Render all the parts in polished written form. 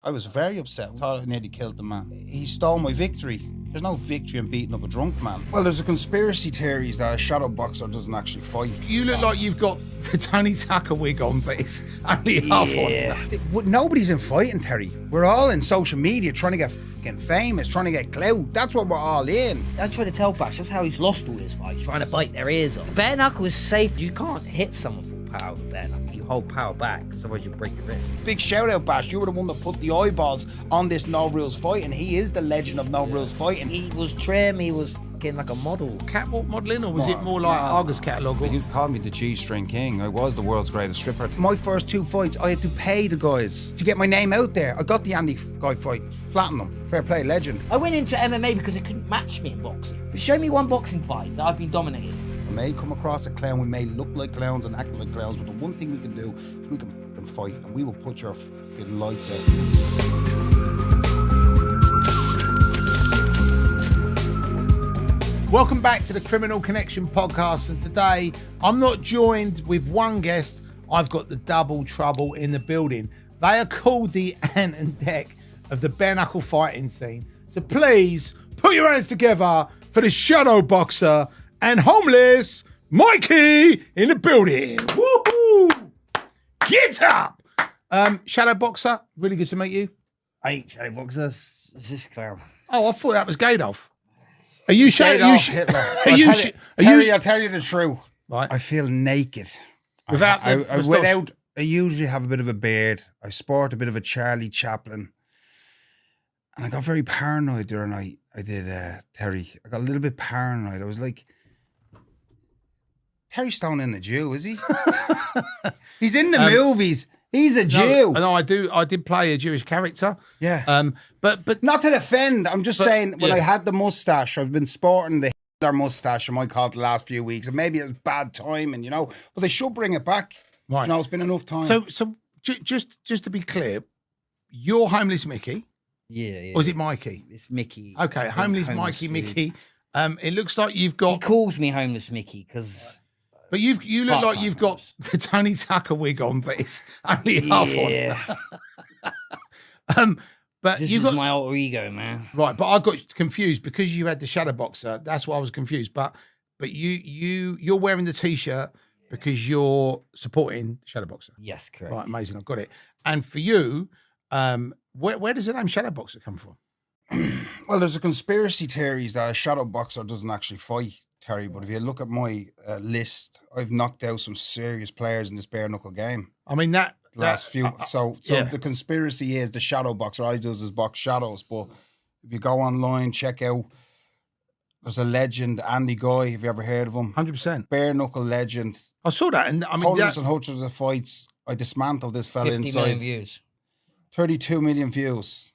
I was very upset. I thought I nearly killed the man. He stole my victory. There's no victory in beating up a drunk man. Well, there's a conspiracy theories that a shadow boxer doesn't actually fight. You look like you've got the Tony Tucker wig on, but it's only half on. Nobody's in fighting, Terry. We're all in social media trying to get fucking famous, trying to get clout. That's what we're all in. I try to tell Bash, that's how he's lost all his fights, trying to bite their ears off. Bare knuckle is safe. You can't hit someone full power with bare knuckle. You hold power back, because otherwise you'll break your wrist. Big shout out, Bash. You were the one that put the eyeballs on this No Rules fighting. He is the legend of No Rules fighting. He was trim, he was getting like a model. Catwalk modelling, or was it more like Argus catalogue? You called me the G-string king. I was the world's greatest stripper. My first 2 fights, I had to pay the guys to get my name out there. I got the Andy guy fight, flattened them. Fair play, legend. I went into MMA because they couldn't match me in boxing. But show me one boxing fight that I've been dominated. We may come across a clown, we may look like clowns and act like clowns, but the one thing we can do is we can fucking fight, and we will put your fucking lights out. Welcome back to the Criminal Connection podcast, and today I'm not joined with one guest. I've got the double trouble in the building. They are called the Ant and Dec of the bare knuckle fighting scene. So please put your hands together for the shadow boxer and homeless Mikey in the building. Woohoo! Get up! Shadow boxer, really good to meet you. I ain't shadow boxers. Is this clown? Oh, I thought that was Gadolf. Are you shadow? Hitler. Terry, I'll tell you the truth. Right. I feel naked. Without I usually have a bit of a beard. I sport a bit of a Charlie Chaplin. And I got very paranoid during night. I did, Terry. I got a little bit paranoid. I was like, Terry Stone in a Jew, is he? He's in the movies. He's a Jew. No, I did play a Jewish character. Yeah. But not to defend. I'm just saying, when I had the mustache, I've been sporting the Hitler mustache in my call the last few weeks, and maybe it was bad timing, you know. But they should bring it back. Right. You know, it's been enough time. So just to be clear, you're homeless Mickey. Yeah. Or is it Mikey? It's Mickey. Okay, homeless Mikey, Mickey. It looks like you've got. He calls me homeless Mickey because. But you look like you've got the Tony Tucker wig on, but it's only half on. But this you is got my alter ego, man. Right, but I got confused because you had the shadow boxer. That's why I was confused. But you're wearing the t-shirt because you're supporting shadow boxer. Yes, correct. Right, amazing. I've got it. And for you, where does the name shadow boxer come from? Well, there's a conspiracy theories that a shadow boxer doesn't actually fight, Terry. But if you look at my list, I've knocked out some serious players in this bare knuckle game. I mean So the conspiracy is the shadow boxer. All he does is box shadows. But if you go online, check out. There's a legend, Andy Guy. Have you ever heard of him? 100%. Bare knuckle legend. I saw that, and I mean, hundreds and hundreds of the fights. I dismantled this fella 50 inside. million views. 32 million views.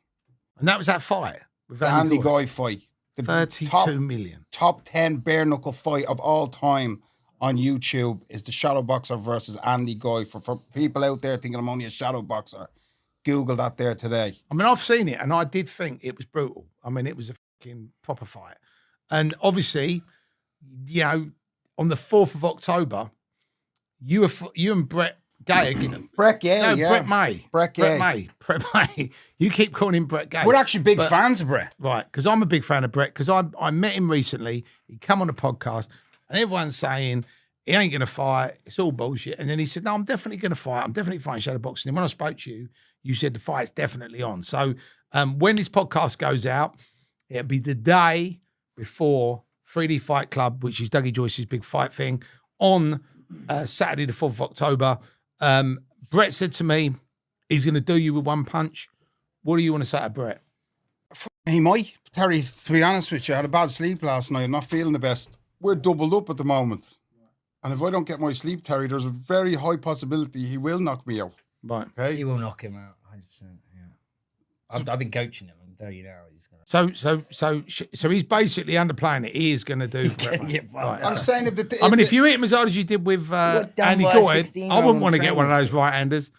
And that was that fight with The Andy Guy fight. The 32 million. Top 10 bare knuckle fight of all time on YouTube is the shadow boxer versus Andy Guy. For people out there thinking I'm only a shadow boxer, Google that there today. I mean, I've seen it, and I did think it was brutal. I mean, it was a fucking proper fight. And obviously, you know, on the 4th of October, you and Brett Gay again. Brett Gay, no, Brett May. Brett May. You keep calling him Brett Gay. We're actually big fans of Brett. Right, because I'm a big fan of Brett, because I met him recently. He come on a podcast, and everyone's saying he ain't going to fight. It's all bullshit. And then he said, no, I'm definitely going to fight. I'm definitely fighting shadow boxing. And when I spoke to you, you said the fight's definitely on. So when this podcast goes out, it'll be the day before 3D Fight Club, which is Dougie Joyce's big fight thing, on Saturday the 4th of October. Brett said to me, he's going to do you with one punch. What do you want to say to Brett? He might. Terry, to be honest with you, I had a bad sleep last night. I'm not feeling the best. We're doubled up at the moment. And if I don't get my sleep, Terry, there's a very high possibility he will knock me out. Right. Okay? He will knock him out, 100%. Yeah. I've been coaching him. I'm telling you now, he's going to. So he's basically underplaying it. He is going to do. Right. I'm saying if you hit him as hard as you did with Andy Goyd, I wouldn't want to get one of those right-handers.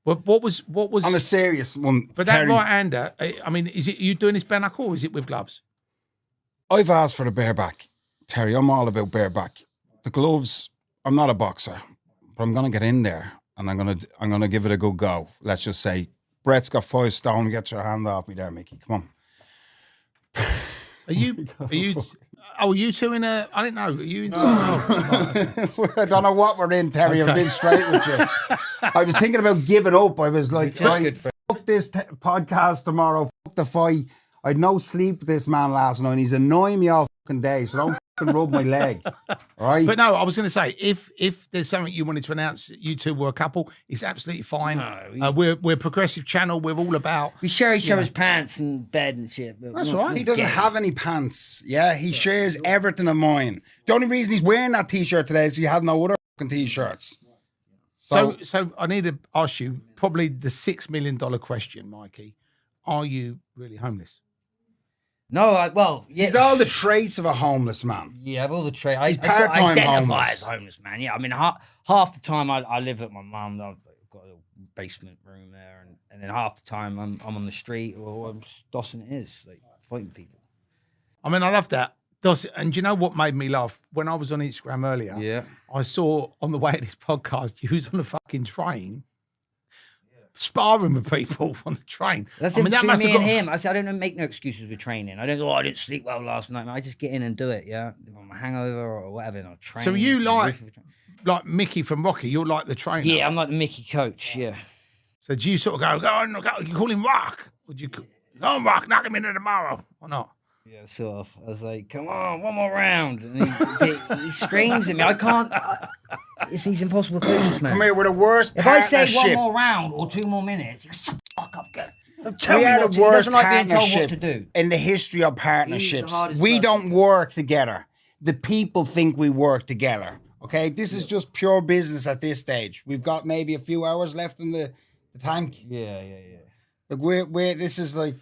But what was on a serious one? But Terry, that right-hander, I mean, is it you doing this bare knuckle or is it with gloves? I've asked for the bareback, Terry. I'm all about bareback. The gloves. I'm not a boxer, but I'm going to get in there and I'm going to give it a good go. Let's just say Brett's got 5 stone. Get your hand off me there, Mickey. Come on. Are you? Are you two in a? I didn't know. Are you in? I don't know what we're in, Terry. Okay. I've been straight with you. I was thinking about giving up. I was like, right, fuck this podcast tomorrow. Fuck the fight. I had no sleep with this man last night. And he's annoying me all fucking day. So don't fucking rub my leg. All right? But no, I was going to say, if there's something you wanted to announce, that you two were a couple, it's absolutely fine. No, we're a progressive channel. We're all about. We share each other's pants in bed and shit. But That's we're right. not He doesn't gay. have any pants. Yeah, he shares everything of mine. The only reason he's wearing that t-shirt today is he had no other fucking t-shirts. So I need to ask you probably the $6 million question, Mikey. Are you really homeless? No, well, yeah. He's all the traits of a homeless man. Yeah, I've all the trade. I He's sort of part-time identify homeless. as homeless, man. Yeah, I mean, half the time I live at my mum. I've got a little basement room there, and then half the time I'm on the street or I'm dossing it is, like fighting people. I mean, I love that. And do you know what made me laugh? When I was on Instagram earlier, Yeah. I saw on the way to this podcast, you was on the fucking train, sparring with people on the train. That's I mean, between must me have and got- him. I said, I don't make no excuses with training. I don't go, I didn't sleep well last night. Man. I just get in and do it, yeah? If I'm a hangover or whatever, and I'll train. So you I'm like Mickey from Rocky, you're like the trainer. Yeah, I'm like the Mickey coach, yeah. So do you sort of go on, you call him Rock? Would you go on, Rock, knock him into tomorrow or not? Yeah, sort of. I was like, come on, one more round. And he screams at me. I can't. He's impossible to coach this man. Come here, we're the worst If I say partnership. one more round or 2 more minutes, you shut the fuck up, go. Don't tell We me are what the to do. He worst doesn't like being told what partnership to do. in the history of partnerships. hardest We person. don't work together. The people think we work together. Okay, this is just pure business at this stage. We've got maybe a few hours left in the tank. Yeah. Like we're this is like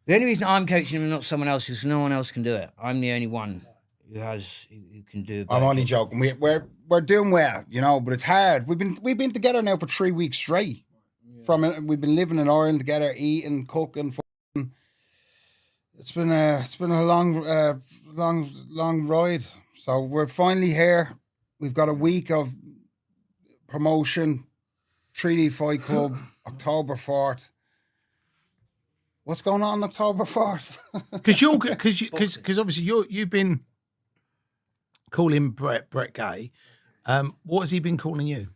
The only reason I'm coaching him and not someone else is because no one else can do it. I'm the only one who can do it. I'm only joking. We're doing well, you know, but it's hard. We've been together now for 3 weeks straight. We've been living in Ireland together, eating, cooking. It's been a long ride. So we're finally here. We've got a week of promotion, 3D Fight Club, October 4th. What's going on October 4th? Because obviously you've been calling Brett Gay. What has he been calling you?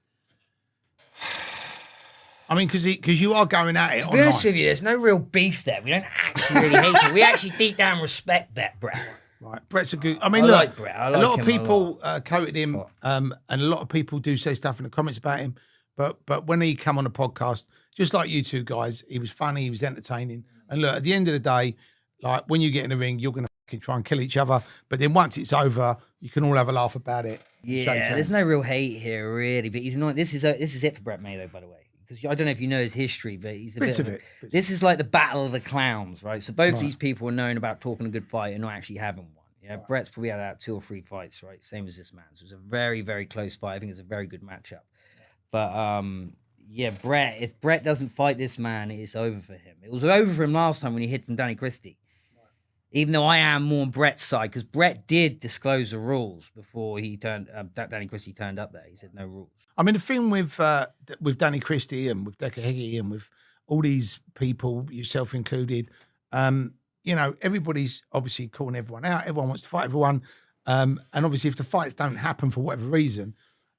I mean, because you are going at it. To be honest with you, there's no real beef there. We don't actually really hate him. We actually deep down respect Brett. Right, Brett's a good. I mean, I look, like Brett. I like a lot him of a people quoted him, and a lot of people do say stuff in the comments about him. But when he come on the podcast, just like you two guys, he was funny, he was entertaining. And look, at the end of the day, like when you get in the ring, you're gonna fucking try and kill each other. But then once it's over, you can all have a laugh about it. shake Yeah, hands. there's no real hate here, really. But he's not. This is it for Brett May, though. By the way, because I don't know if you know his history, but he's a Bits bit of of it. a, This is like the battle of the clowns, right? So both these people are known about talking a good fight and not actually having one. Yeah, Brett's probably had about 2 or 3 fights, right? Same as this man. So it was a very, very close fight. I think it's a very good matchup. But yeah, Brett. If Brett doesn't fight this man, it's over for him. It was over for him last time when he hid from Danny Christie. Even though I am more on Brett's side, because Brett did disclose the rules before he turned. Danny Christie turned up there. He said no rules. I mean, the thing with Danny Christie and with Decker Heggie and with all these people, yourself included, you know, everybody's obviously calling everyone out. Everyone wants to fight everyone. And obviously, if the fights don't happen for whatever reason,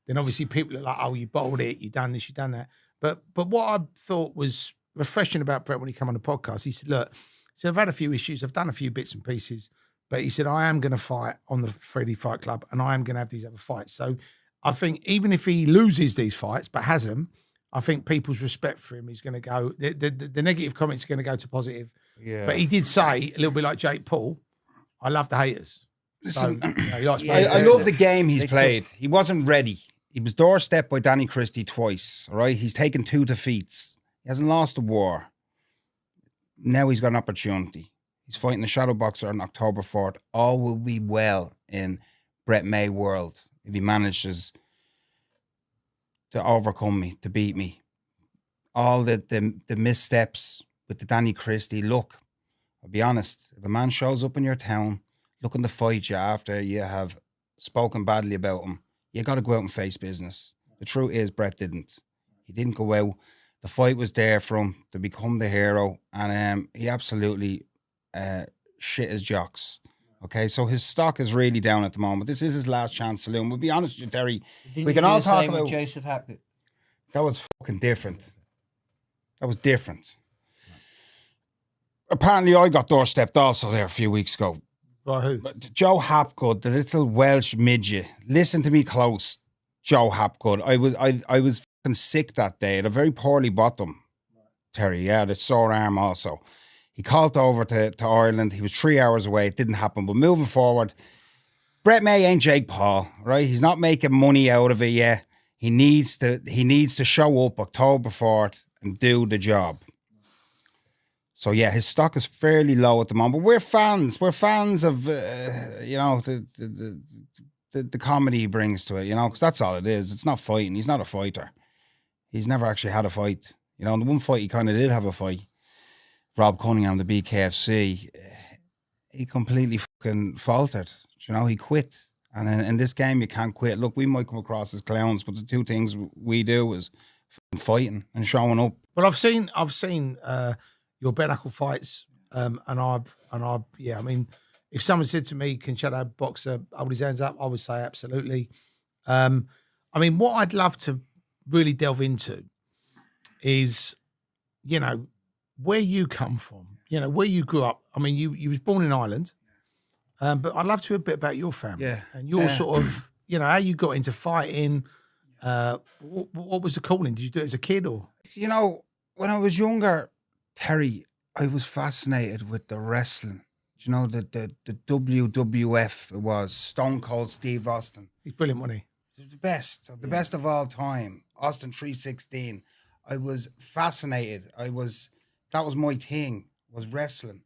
then obviously people are like, oh, you bottled it, you done this, you done that. But what I thought was refreshing about Brett when he came on the podcast, he said, look, I've had a few issues, I've done a few bits and pieces, but he said, I am going to fight on the 3D Fight Club and I am going to have these other fights. So I think even if he loses these fights, but has them, I think people's respect for him is going to go, the negative comments are going to go to positive. Yeah. But he did say, a little bit like Jake Paul, I love the haters. Listen, So, you know, he likes I love the game he's played. He wasn't ready. He was doorstepped by Danny Christie twice, all right? He's taken 2 defeats. He hasn't lost a war. Now he's got an opportunity. He's fighting the shadow boxer on October 4th. All will be well in Brett May world if he manages to overcome me, to beat me. All the missteps with the Danny Christie. Look, I'll be honest. If a man shows up in your town looking to fight you after you have spoken badly about him, you got to go out and face business. The truth is, Brett didn't. He didn't go out The fight was there for him to become the hero, and he absolutely shit his jocks. Okay, so his stock is really down at the moment. This is his last chance saloon. We'll be honest with you, Terry. We can all talk about Joseph Hackett. That was fucking different. That was different. Apparently, I got doorstepped also there a few weeks ago. By who? But Joe Hapgood, the little Welsh midget. Listen to me close, Joe Hapgood. I was fucking sick that day. At a very poorly bottom, Terry. Yeah, the sore arm also. He called over to Ireland. He was 3 hours away. It didn't happen. But moving forward, Brett May ain't Jake Paul, right? He's not making money out of it yet. He needs to show up October 4th and do the job. So yeah, his stock is fairly low at the moment. But we're fans. We're fans of the comedy he brings to it. You know, because that's all it is. It's not fighting. He's not a fighter. He's never actually had a fight. You know, in the one fight he kind of did have a fight. Rob Cunningham, the BKFC, he completely fucking faltered. You know, he quit. And in this game, you can't quit. Look, we might come across as clowns, but the two things we do is fighting and showing up. Well, I've seen your bare knuckle fights, and I've yeah. I mean, if someone said to me, "Can Shadow Boxer hold his hands up?" I would say absolutely. I mean, what I'd love to really delve into is, you know, where you come from, you know, where you grew up. I mean, you was born in Ireland, but I'd love to hear a bit about your family and your sort of, you know, how you got into fighting. What was the calling? Did you do it as a kid or? You know, when I was younger, Terry, I was fascinated with the wrestling. You know, the WWF, it was Stone Cold Steve Austin. He's brilliant, wasn't he? He was the best of all time. Austin 316. I was fascinated. That was my thing, was wrestling.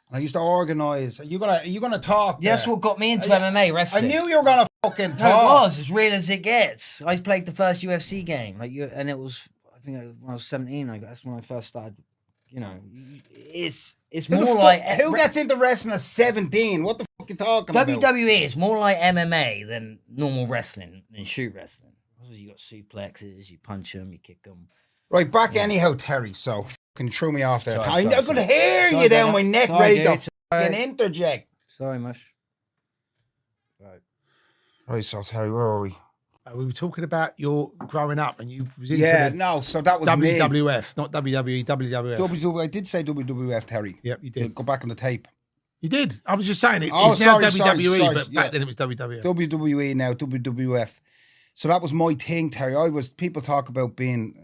And I used to organise. Are you gonna talk? Yeah, that's what got me into MMA wrestling. I knew you were gonna fucking talk. No, it was as real as it gets. I played the first UFC game, and it was, I think when I was 17. That's when I first started. You know, it's more like who gets into wrestling at 17? What the fuck are you talking about? WWE is more like MMA than normal wrestling and shoot wrestling. You got suplexes, you punch them, you kick them. Right, back anyhow, Terry. So fucking threw me off there. Sorry, I could hear you down my neck, ready to fucking interject. Sorry, Mush. Right, so Terry, where are we? We were talking about your growing up, and you was into so that was WWF, not WWE, WWF. I did say WWF, Terry. Yep, you did. Go back on the tape. You did. I was just saying it's now WWE, but back then it was WWF. WWE now, WWF. So that was my thing, Terry. People talk about being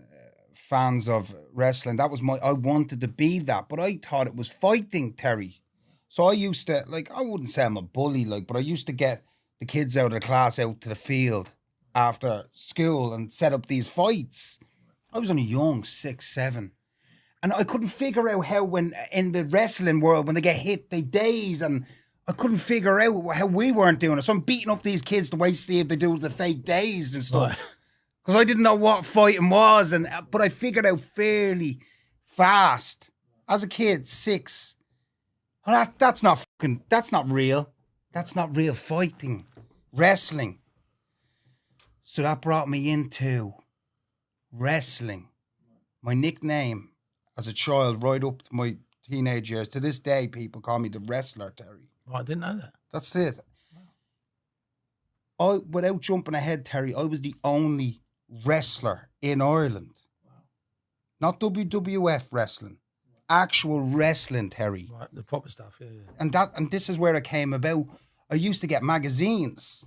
fans of wrestling. I wanted to be that, but I thought it was fighting, Terry. So I used to, I wouldn't say I'm a bully, but I used to get the kids out of the class out to the field after school and set up these fights. I was only young, 6, 7. And I couldn't figure out how when in the wrestling world, when they get hit, they daze. And I couldn't figure out how we weren't doing it. So I'm beating up these kids to wait to see if they do the fake daze and stuff. Because I didn't know what fighting was. But I figured out fairly fast. As a kid, 6. Well, that's not real. That's not real fighting. Wrestling. So that brought me into wrestling. My nickname as a child, right up to my teenage years, to this day, people call me the wrestler, Terry. Oh, I didn't know that. That's it. Without jumping ahead, Terry, I was the only wrestler in Ireland. Not WWF wrestling. Actual wrestling, Terry. Right, the proper stuff, yeah. And this is where it came about. I used to get magazines.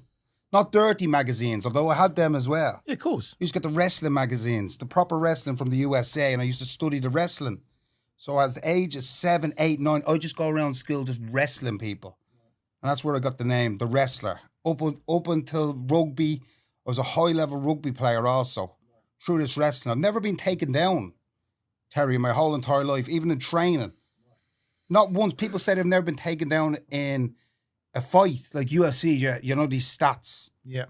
Not dirty magazines, although I had them as well. Yeah, of course. I used to get the wrestling magazines, the proper wrestling from the USA, and I used to study the wrestling. So as the age of 7, 8, 9, I just go around school just wrestling people. And that's where I got the name, the wrestler. Up until rugby, I was a high-level rugby player also. Through this wrestling. I've never been taken down, Terry, in my whole entire life, even in training. Not once. People said I've never been taken down in a fight, like UFC, you know, these stats. Yeah.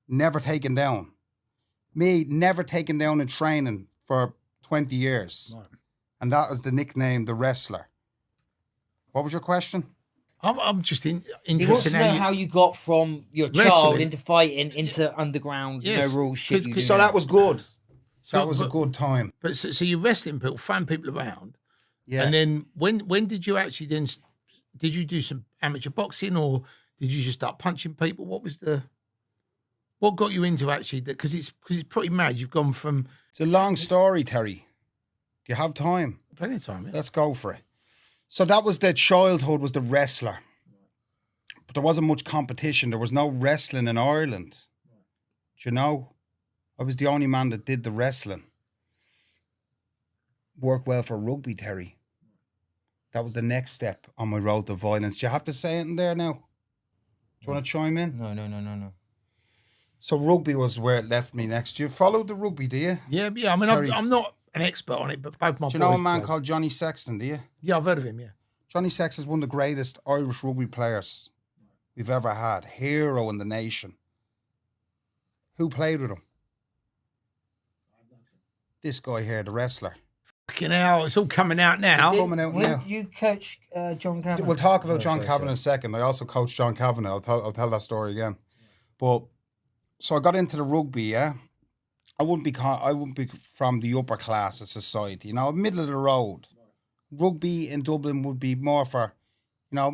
Never taken down. Me, never taken down in training for 20 years. Right. And that is the nickname, the wrestler. What was your question? I'm just interested. He wants to know how you got from your child into fighting, into underground, no rules shit. So that was good. That was a good time. But so you're wrestling people, throwing people around. Yeah. And then when did you actually then, did you do some amateur boxing or did you just start punching people? What got you into actually, because it's pretty mad. You've gone from. It's a long story, Terry. Do you have time? Plenty of time, yeah. Let's go for it. So that was the childhood, was the wrestler. But there wasn't much competition. There was no wrestling in Ireland. Do you know? I was the only man that did the wrestling. Worked well for rugby, Terry. That was the next step on my road to violence. Do you have to say it in there now? Do you want to chime in? No. So rugby was where it left me next. Do you follow the rugby, do you? Yeah. I mean, Terry. I'm not an expert on it, but both my boys. Do you know a man play. called Johnny Sexton, do you? Yeah, I've heard of him, yeah. Johnny Sexton is one of the greatest Irish rugby players we've ever had. Hero in the nation. Who played with him? This guy here, the wrestler. Fucking hell, it's all coming out now. Coming out now. You coach John Kavanagh. We'll talk about John Kavanagh in a second. I also coached John Kavanagh. I'll tell that story again. But so I got into the rugby. Yeah, I wouldn't be from the upper class of society. You know, middle of the road. Rugby in Dublin would be more for, you know,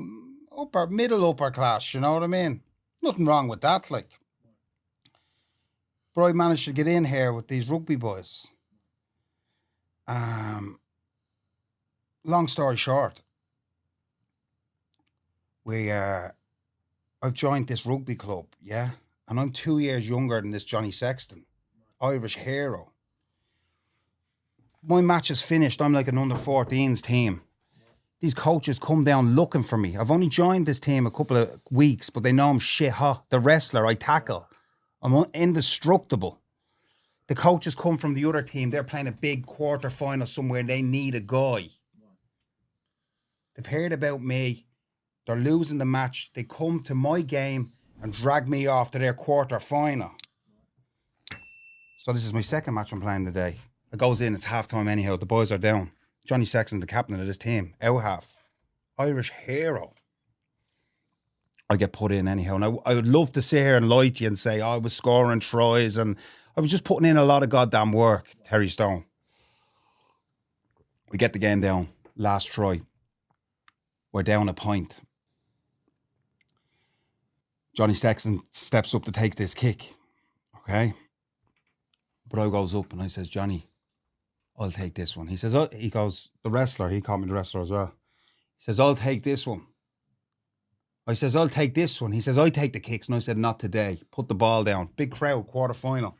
middle upper class. You know what I mean? Nothing wrong with that, like. But I managed to get in here with these rugby boys. Long story short, I've joined this rugby club, yeah, and I'm 2 years younger than this Johnny Sexton, Irish hero. My match is finished. I'm like an under-14s team. These coaches come down looking for me. I've only joined this team a couple of weeks, but they know I'm shit hot. The wrestler, I tackle. I'm indestructible. The coaches come from the other team. They're playing a big quarter final somewhere. They need a guy. They've heard about me. They're losing the match. They come to my game and drag me off to their quarter final. So this is my second match I'm playing today. It goes in, it's half time anyhow. The boys are down. Johnny Sexton, the captain of this team, out half. Irish hero. I get put in anyhow. And I would love to sit here and lie to you and say, I was scoring tries and I was just putting in a lot of goddamn work, Terry Stone. We get the game down. Last try. We're down a point. Johnny Sexton steps up to take this kick. Okay? But I goes up and I says, Johnny, I'll take this one. He says, he goes, the wrestler. He called me the wrestler as well. He says, I'll take this one. I says, I'll take this one. He says, I take the kicks. And I said, not today. Put the ball down. Big crowd, quarter final.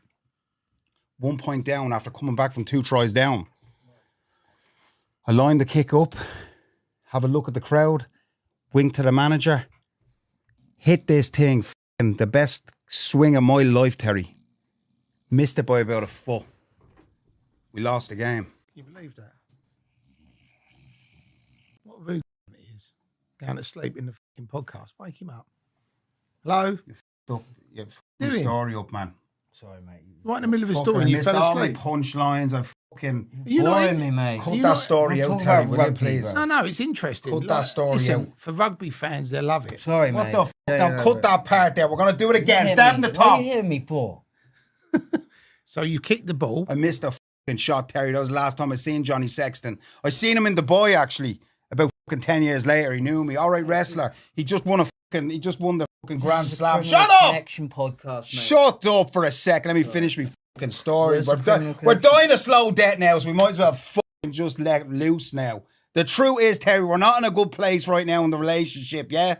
1 point down after coming back from 2 tries down. I line the kick up, have a look at the crowd, wink to the manager, hit this thing, the best swing of my life, Terry. Missed it by about a foot. We lost the game. Can you believe that? What a rude he is. Going to sleep in the fucking podcast. Wake him up. Hello? You f***ed the story up, man. Sorry, mate. Right in the middle of a Fucking story and you missed fell all my asleep. punchlines. I fucking... You know, Boring me, mate. Cut that story I'm out, talking Terry, about will you, rugby, please? bro. No, it's interesting. Cut that story listen, out. for rugby fans, they love it. Sorry, What mate. the f***? Now cut that part there. We're going to do it again. Hit Start me. from the What top. are you hitting me for? So you kicked the ball. I missed a fucking shot, Terry. That was the last time I seen Johnny Sexton. I seen him in the boy, actually, about fucking 10 years later. He knew me. All right, wrestler. He just won the fucking Grand Slam. Shut up! Connection podcast, mate. Shut up for a second. Let me finish my fucking story. Where's the criminal We're connection? dying of slow death now, so we might as well fucking just let loose now. The truth is, Terry, we're not in a good place right now in the relationship, yeah?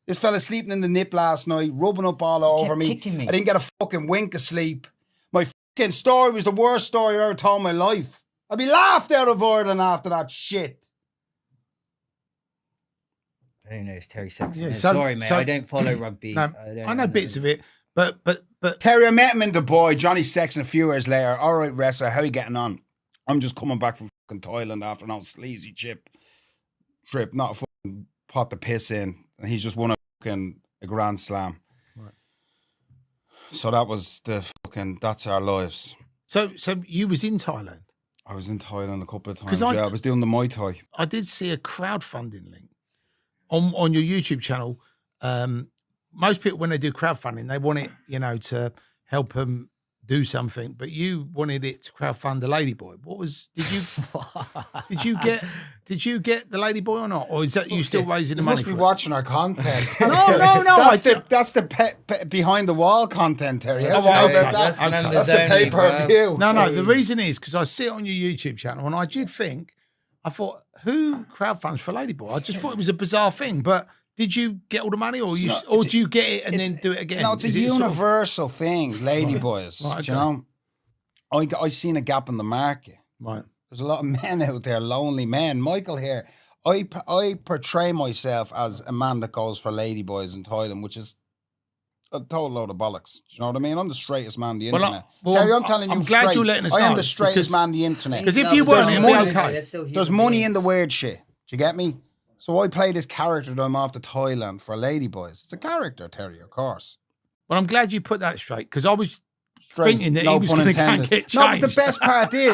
This fella sleeping in the nip last night, rubbing up all over kept me. kicking me. I didn't get a fucking wink of sleep. My fucking story was the worst story I ever told in my life. I'd be laughed out of Ireland after that shit. Who knows, Terry Sexton? Yeah, Sorry, mate. I don't follow rugby. No, I know bits of it, but Terry, I met him in the boy, Johnny Sexton, a few years later. All right, wrestler, how you getting on? I'm just coming back from fucking Thailand after an old sleazy trip, not a fucking pot to piss in. And he's just won a Grand Slam. Right. So that was that's our lives. So you was in Thailand. I was in Thailand a couple of 'Cause times. I was doing the Muay Thai. I did see a crowdfunding link on your YouTube channel. Most people, when they do crowdfunding, they want it, to help them do something, but you wanted it to crowdfund the Ladyboy. What was? Did you get the Ladyboy or not, or is that you still raising the You money? must be for watching our content. No. That's the behind the wall content, Terry. Oh, How do you know okay. about That's that? members That's a only, pay-per-view. No. The reason is because I see it on your YouTube channel, and I thought, who crowdfunds for Ladyboy? I just thought it was a bizarre thing, but. Did you get all the money, or do you get it and then do it again? No, it's a universal thing, Ladyboys. Right, okay. You know, I seen a gap in the market. Right. There's a lot of men out there, lonely men. Michael here. I portray myself as a man that goes for Ladyboys in Thailand, which is a total load of bollocks. Do you know what I mean? I'm the straightest man on the internet. Terry, I'm telling you, I'm glad you're letting us know. I am the straightest man on the internet. Because if you weren't, it'd be okay. There's money in the weird shit. Do you get me? So I play this character that I'm off to Thailand for Ladyboys. It's a character, Terry, of course. Well, I'm glad you put that straight, because I was thinking that no he was pun going to intended. get changed. No, but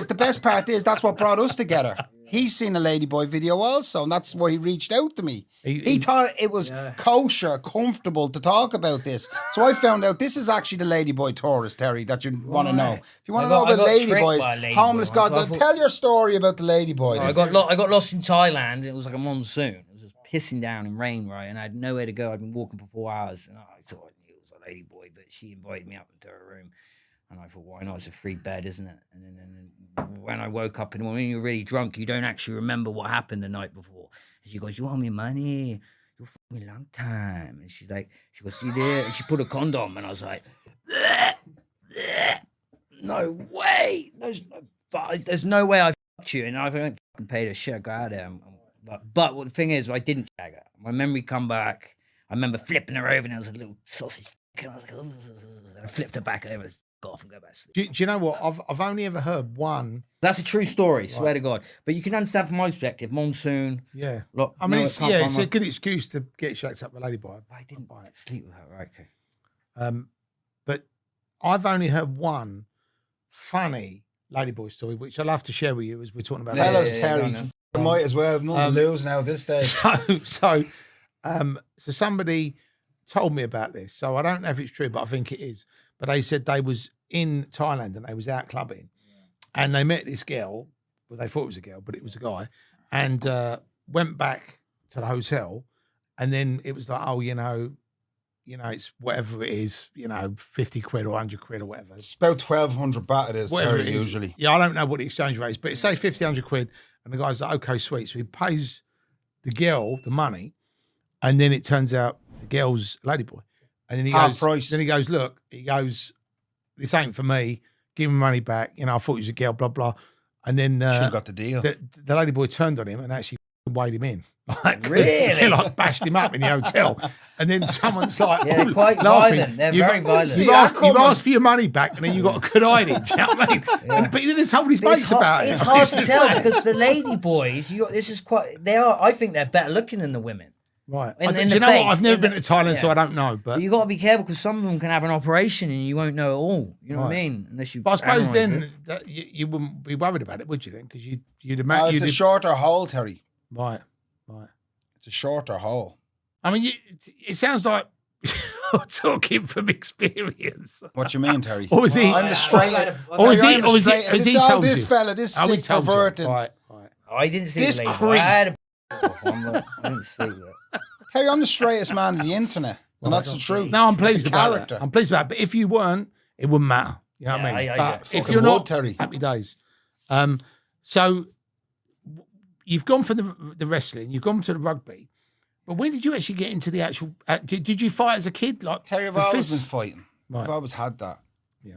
the best part is that's what brought us together. He's seen a Ladyboy video also, and that's why he reached out to me. He thought it was kosher, comfortable to talk about this. So I found out this is actually the Ladyboy tourist, Terry, that you want to know. If you want to know about Ladyboys, homeless God, tell your story about the Ladyboy. I got lost in Thailand. It was like a monsoon. It was just pissing down in rain, right? And I had nowhere to go. I'd been walking for 4 hours, and I thought I knew it was a Ladyboy, but she invited me up into her room. And I thought, why not? It's a free bed, isn't it? And then when I woke up in the morning, when you're really drunk, you don't actually remember what happened the night before. And she goes, you owe me money. You fucked me a long time. And she goes, see there? And she put a condom. And I was like, bleh, bleh, no way. There's no way I fucked you. And I haven't fucking paid her shit. I go out there. But what the thing is, I didn't shag her. My memory come back. I remember flipping her over and there was a little sausage. And I was like, and I flipped her back over. Off and go back to sleep. Do you know what? I've only ever heard one. That's a true story, swear to God. But you can understand from my perspective, monsoon. Yeah. Look, I mean, it's a good excuse to get shacked up with Ladyboy. I didn't sleep with her, right? Okay. But I've only heard one funny Ladyboy story, which I'll have to share with you as we're talking about. Tell us, Terry. Might as well have nothing to lose now at this stage. So somebody told me about this. So I don't know if it's true, but I think it is. But they said they was in Thailand and they was out clubbing, and they met this girl. Well, they thought it was a girl, but it was a guy, and went back to the hotel, and then it was like, oh, you know, it's whatever it is, 50 quid or 100 quid or whatever. It's about 1,200 baht it is, Whatever Terry, it is. usually. Yeah, I don't know what the exchange rate is, but it say 50, 100 quid, and the guy's like, okay, sweet. So he pays the girl the money, and then it turns out the girl's Ladyboy. And then he Half goes, price. Then he goes, look, this ain't for me. Give me money back. I thought he was a girl, blah, blah. And then Should have got the deal. the Ladyboy turned on him and actually weighed him in. Like, Really? like bashed him up in the hotel. And then someone's like, Yeah, they're quite laughing. violent. They're very violent. You've asked for your money back and then you got a good hiding. Do you know what I mean? And, but he didn't tell his mates about it. It's hard to tell because the lady boys, I think they're better looking than the women. Right. In do the you know what? face, I've never in been the- to Thailand, so yeah. I don't know. But You got to be careful because some of them can have an operation and you won't know at all. You know what I mean? Unless you. I suppose analyse then it. that you wouldn't be worried about it, would you then? Because you'd No, imagine. it's a shorter hole, Terry. Right. It's a shorter hole. I mean, it sounds like you're talking from experience. What you mean, Terry? Or was he? I'm the straight. Or is he? I'm the Or is he? straight- Has he It's all told this you? fella, this Oh, he sick told you. perverted. Right. I didn't see This the lady. creep. I had a. I didn't see that. Terry, I'm the straightest man on the internet. And that's the truth. No, I'm It's a pleased about character. that. I'm pleased about it. But if you weren't, it wouldn't matter. You know what I mean? Yeah, But if Fucking you're would, not, Terry. happy days. So you've gone for the wrestling. You've gone to the rugby. But when did you actually get into the actual? Did you fight as a kid? Like Terry, I've the always been fists? fighting. Right. I've always had that. Yeah.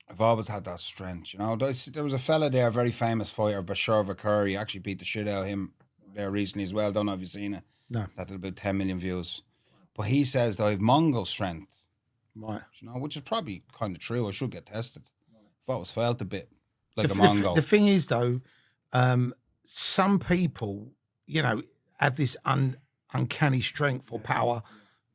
I've always had that strength. There was a fella there, a very famous fighter, Bashar Vakuri. Actually beat the shit out of him there recently as well. Don't know if you've seen it. No. That did about 10 million views. But he says that I have Mongol strength. Right. Which is probably kind of true. I should get tested. I've always felt a bit like a Mongol. The thing is, though, some people, have this uncanny strength or power.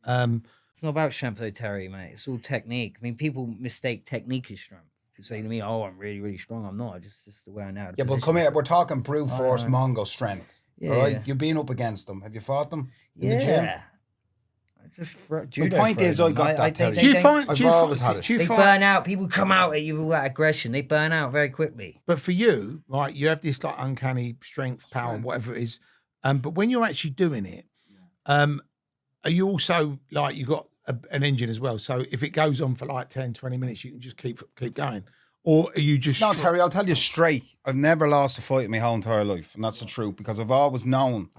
It's not about strength though, Terry, mate. It's all technique. I mean, people mistake technique as strength. People say to me, "Oh, I'm really, really strong." I'm not. Just the way I know. Yeah, but come here. We're talking brute force Mongol strength. Yeah, all right? yeah. You've been up against them. Have you fought them in the gym? Yeah. Judo point throw is, I them. got that, Terry. Do you find? I've Do you always find? had it. Do you They find? burn out. People come out at you with all that aggression. They burn out very quickly. But for you, right, you have this like uncanny strength, power, whatever it is. But when you're actually doing it, are you also like you got an engine as well? So if it goes on for like 10, 20 minutes, you can just keep going, or are you just No, Terry, I'll tell you straight. I've never lost a fight in my whole entire life, and that's the truth because I've always known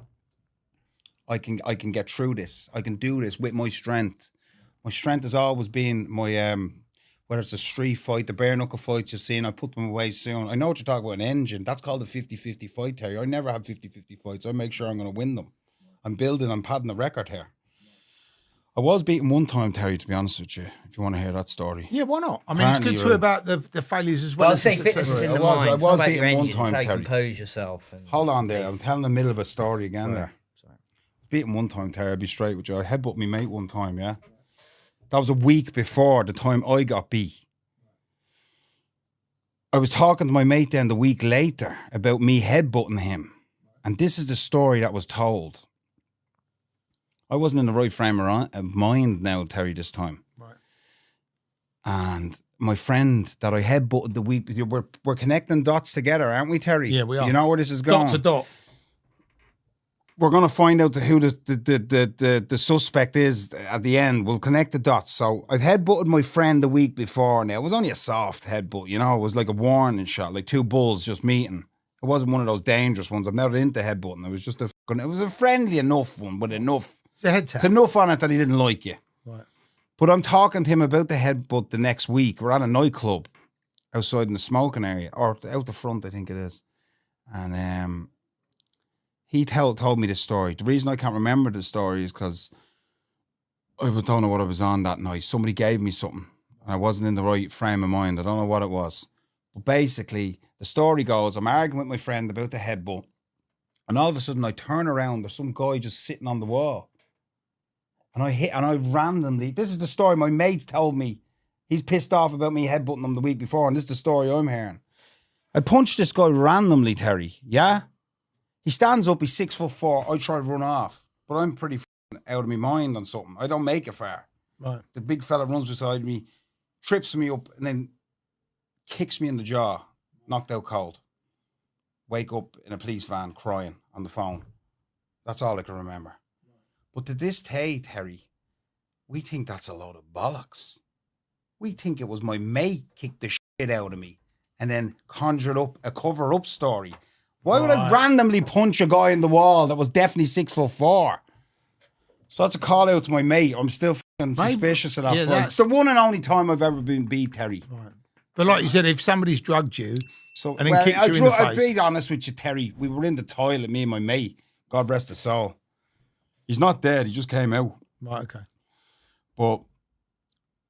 I can get through this. I can do this with my strength. My strength has always been my whether it's a street fight, the bare knuckle fights you've seen, I put them away soon. I know what you're talking about, an engine. That's called a 50-50 fight, Terry. I never have 50-50 fights. I make sure I'm going to win them. I'm padding the record here. I was beaten one time, Terry, to be honest with you, if you want to hear that story. Yeah, why not? I mean, Apparently it's good to you're- hear about the failures as well. Well, I'd as say the fitness is success. in the I was- mind. I It's was not about beaten your one engine. time, It's how you Terry. compose yourself. And Hold on there. I'm telling the middle of a story again there. Sorry. Beaten one time, Terry. I'll be straight with you. I headbutt me mate one time, yeah? That was a week before the time I got beat. I was talking to my mate then the week later about me headbutting him. And this is the story that was told. I wasn't in the right frame of mind now, Terry, this time. Right. And my friend that I headbutted the week, we're connecting dots together, aren't we, Terry? Yeah, we are. You know where this is going? Dot to dot. We're going to find out who the suspect is at the end. We'll connect the dots. So I've headbutted my friend the week before. Now, it was only a soft headbutt, you know. It was like a warning shot, like two bulls just meeting. It wasn't one of those dangerous ones. I'm never into headbutting. It was just it was a friendly enough one, but enough. It's a head tap. It's enough on it that he didn't like you. Right. But I'm talking to him about the headbutt the next week. We're at a nightclub outside in the smoking area, or out the front, I think it is. And he told me this story. The reason I can't remember the story is because I don't know what I was on that night. Somebody gave me something. And I wasn't in the right frame of mind. I don't know what it was. But basically, the story goes, I'm arguing with my friend about the headbutt. And all of a sudden, I turn around. There's some guy just sitting on the wall. And I randomly, this is the story my mate told me. He's pissed off about me headbutting him the week before. And this is the story I'm hearing. I punched this guy randomly, Terry. Yeah? He stands up, he's 6'4". I try to run off, but I'm pretty out of my mind on something. I don't make it far. Right. The big fella runs beside me, trips me up, and then kicks me in the jaw, knocked out cold. Wake up in a police van crying on the phone. That's all I can remember. But to this day, Terry, we think that's a load of bollocks. We think it was my mate kicked the shit out of me and then conjured up a cover-up story. Why would I randomly punch a guy in the wall that was definitely 6'4"? So that's a call out to my mate. I'm still suspicious of that fight. It's the one and only time I've ever been beat, Terry. Right. But like you said, if somebody's drugged you So, and then kicked you in the I'll face. be honest with you, Terry. We were in the toilet, me and my mate. God rest his soul. He's not dead. He just came out. Right, okay. But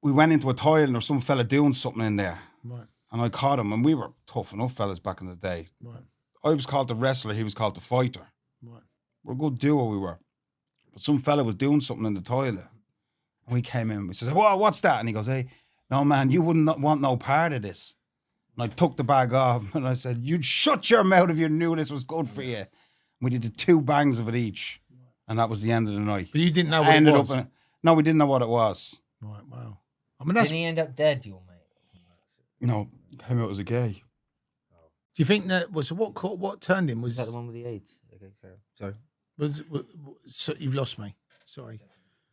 we went into a toilet and there was some fella doing something in there. Right. And I caught him. And we were tough enough fellas back in the day. Right. I was called the wrestler. He was called the fighter. Right. We're a good duo, we were. But some fella was doing something in the toilet. And we came in. We said, "Well, what's that?" And he goes, "Hey, no, man, you wouldn't want no part of this." And I took the bag off and I said, "You'd shut your mouth if you knew this was good for you." We did the 2 bangs of it each. And that was the end of the night. But you didn't know what it was? No, we didn't know what it was. Right, wow. I mean, that's... Didn't he end up dead, your mate? No, came out as a gay. Do you think that was... What turned him was... Is that the one with the AIDS? Okay, sorry. So you've lost me. Sorry.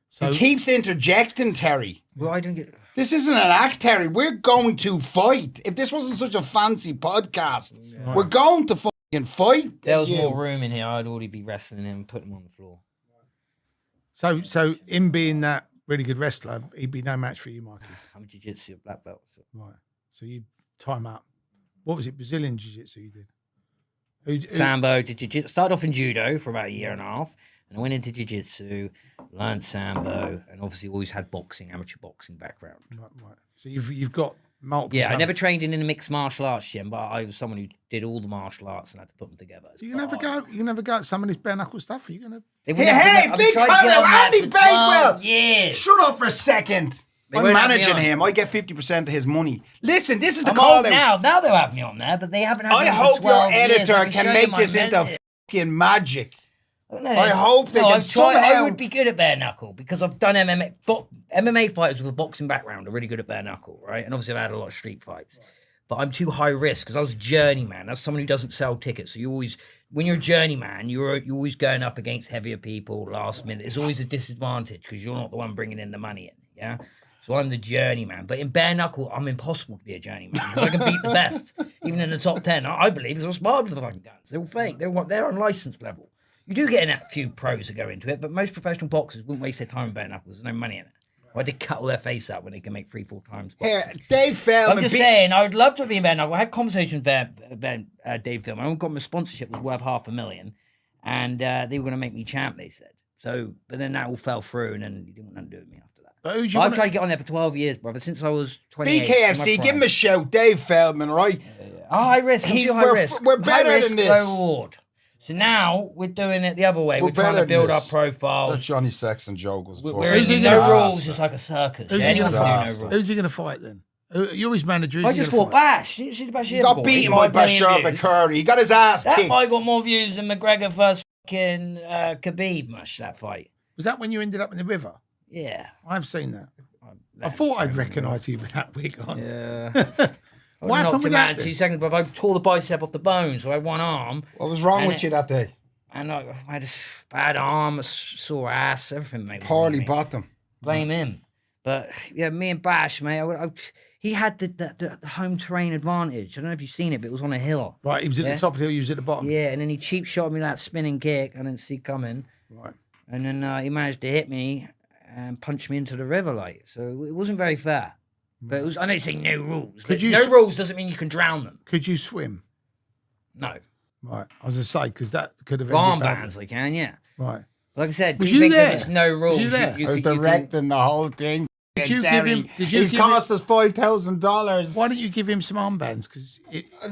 So He keeps interjecting, Terry. Well, I didn't get... This isn't an act, Terry. We're going to fight. If this wasn't such a fancy podcast, we're going to fucking fight. There was more room in here. I'd already be wrestling him and putting him on the floor. So him being that really good wrestler, he'd be no match for you, Mikey. I'm jiu-jitsu black belt. So. Right. So you time up. What was it? Brazilian jiu-jitsu you did? Sambo, did jiu-jitsu. Started off in judo for about a year and a half. And I went into jiu-jitsu, learned Sambo, and obviously always had boxing, amateur boxing background. Right. So you've got multiple... Yeah, I talents. never trained in a mixed martial arts gym, but I was someone who did all the martial arts and had to put them together. So you can never go at some of this bare knuckle stuff. Are you gonna? Hey, big fellow, Andy Bakewell. Yes. Shut up for a second. I'm won't have me managing on. him. I get 50% of his money. Listen, this is the I'm call old out. now they'll have me on there, but they haven't had I me on hope for your 12 years. editor Let me can show make you my this into method. fucking magic. I hope they can I've tried. I somehow- would be good at bare knuckle because I've done MMA. MMA fighters with a boxing background are really good at bare knuckle, right? And obviously I've had a lot of street fights. But I'm too high risk because I was a journeyman. That's someone who doesn't sell tickets. So you always, when you're a journeyman, you're always going up against heavier people last minute. It's always a disadvantage because you're not the one bringing in the money in. Yeah. So I'm the journeyman. But in bare knuckle, I'm impossible to be a journeyman because I can beat the best, even in the top 10. I believe because I'm smart with the fucking guns. They're all fake. They're unlicensed level. You do get a few pros that go into it, but most professional boxers wouldn't waste their time in bare knuckles. There's no money in it. Why they cut all their face out when they can make 3-4 times? Here, Dave Feldman. I'm just saying, I would love to be in bare knuckle. I had conversations with Dave Feldman. I got my sponsorship was worth $500,000, and they were going to make me champ. They said so, but then that all fell through, and then he didn't want nothing to do with me after that. But I've tried to get on there for 12 years, brother, since I was 28. BKFC, give him a shout, Dave Feldman, right? High risk. We're better high risk, than this. low reward. So now we're doing it the other way. We're trying better to build than our this. profiles. That Johnny Sexton joke was before. We're Who's he in gonna no fight? rules. It's like a circus. Who's he Anyone gonna can do fight? no rules. Who's he going to fight then? You're his manager. I just fought Bash. See the Bash He got beaten by Bashar Vakuri. He got his ass That kicked. fight got more views than McGregor versus fucking Khabib much, that fight. Was that when you ended up in the river? Yeah. I've seen that. I thought I'd recognise you with that wig on. Yeah. I What happened knocked with him out that in then? 2 seconds, but I tore the bicep off the bone, so I had one arm. What was wrong And with you that day? And I had a bad arm, a sore ass, everything, mate. was wrong Poorly with me. bottom. Blame him. But yeah, me and Bash, mate, he had the home terrain advantage. I don't know if you've seen it, but it was on a hill. Right, he was at Yeah. the top of the hill, you was at the bottom. Yeah, and then he cheap shot me that spinning kick I didn't see coming. Right. And then he managed to hit me and punch me into the river, like. So it wasn't very fair. But it was, I know you say no rules. Could But you no s- rules doesn't mean you can drown them. Could you swim? No. Right. I was going to say, because that could have ended badly. Armbands they can, yeah. Right. Like I said, Was do you think there? that there's no rules? Was you there? I was directing the whole thing. Did you Terry. give him- did you He's give cost us $5,000. Why don't you give him some armbands? Because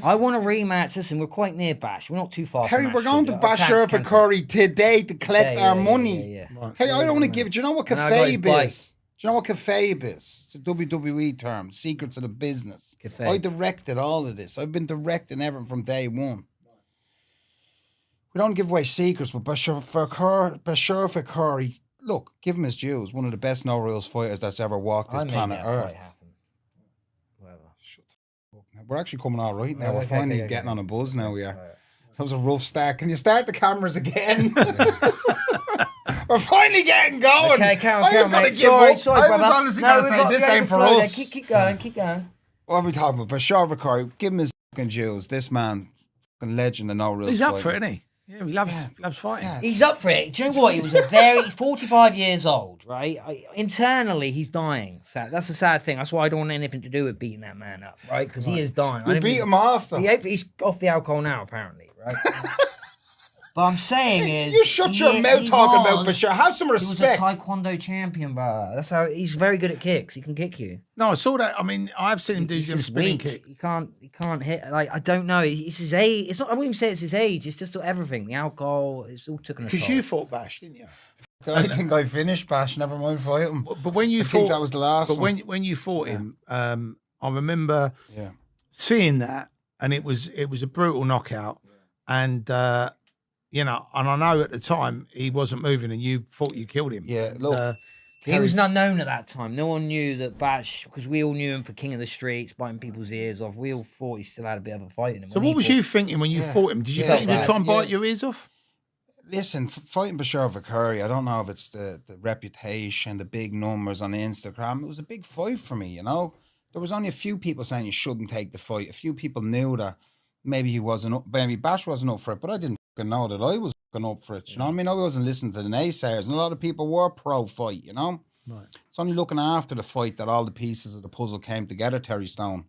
I want a rematch. Listen, we're quite near Bash. We're not too far Terry, from we're going to Ashford. I Bashar can't- Vakuri today to collect Yeah, our yeah, money. yeah. Terry, I don't want to give. Do you know what And I got his kayfabe bike. is? Do you know what kayfabe is? It's a WWE term. Secrets of the business. Kayfabe. I directed all of this. I've been directing everything from day one. We don't give away secrets, but Bashar Vakuri, look, give him his dues. One of the best no rules fighters that's ever walked this I made planet that Earth. fight happen. Whatever. We're actually coming all right now. Oh, We're okay, finally okay, getting okay. on a buzz now. Yeah, that was a rough start. Can you start the cameras again? We're finally getting going. Okay, count, I was count, going mate. to give Sorry, up. sorry, I brother. was honestly No, going to we've say got- this we're ain't in for the flow us. there. Keep going, keep going. What are we talking about? Bashar Vakuri, give him his fucking dues. This man, fucking legend of no rules. he's up for it, fighting. isn't he? Yeah, he loves fighting. He's up for it. Do you know what? He's 45 years old, right? Internally, he's dying. Sad. That's a sad thing. That's why I don't want anything to do with beating that man up, right? Because he is dying. I We don't beat think- him after. He's off the alcohol now, apparently, right? But I'm saying is, You shut your mouth talking about Bashar. Have some He was a respect. taekwondo champion, bro. That's how he's very good at kicks. He can kick you. No, I saw that. I mean, I've seen him do He's them just spinning weak. kick. He can't hit. Like I don't know. It's his age. It's not. I wouldn't even say it's his age. It's just everything. The alcohol. It's all taken a Because toll. you fought Bash, didn't you? I think I finished Bash. Never mind fighting. But when you I fought, think that was the last But one. when you fought him, I remember Yeah. seeing that, and it was a brutal knockout, and you know, and I know at the time he wasn't moving, and you thought you killed him. Yeah, And, look. He was not known at that time. No one knew that Bash, because we all knew him for King of the Streets, biting people's ears off. We all thought he still had a bit of a fight in him. so When what he was fought- you thinking when you fought him? Did you Yeah, think you'd right. try and bite Yeah. your ears off? Listen, fighting Bashar Vakuri, I don't know if it's the reputation, the big numbers on Instagram. It was a big fight for me, you know. There was only a few people saying you shouldn't take the fight. A few people knew that maybe he wasn't up, maybe Bash wasn't up for it, but I didn't fucking know that I was fucking up for it. You know what I mean? I wasn't listening to the naysayers, and a lot of people were pro-fight, you know. Right. It's only looking after the fight that all the pieces of the puzzle came together, Terry Stone.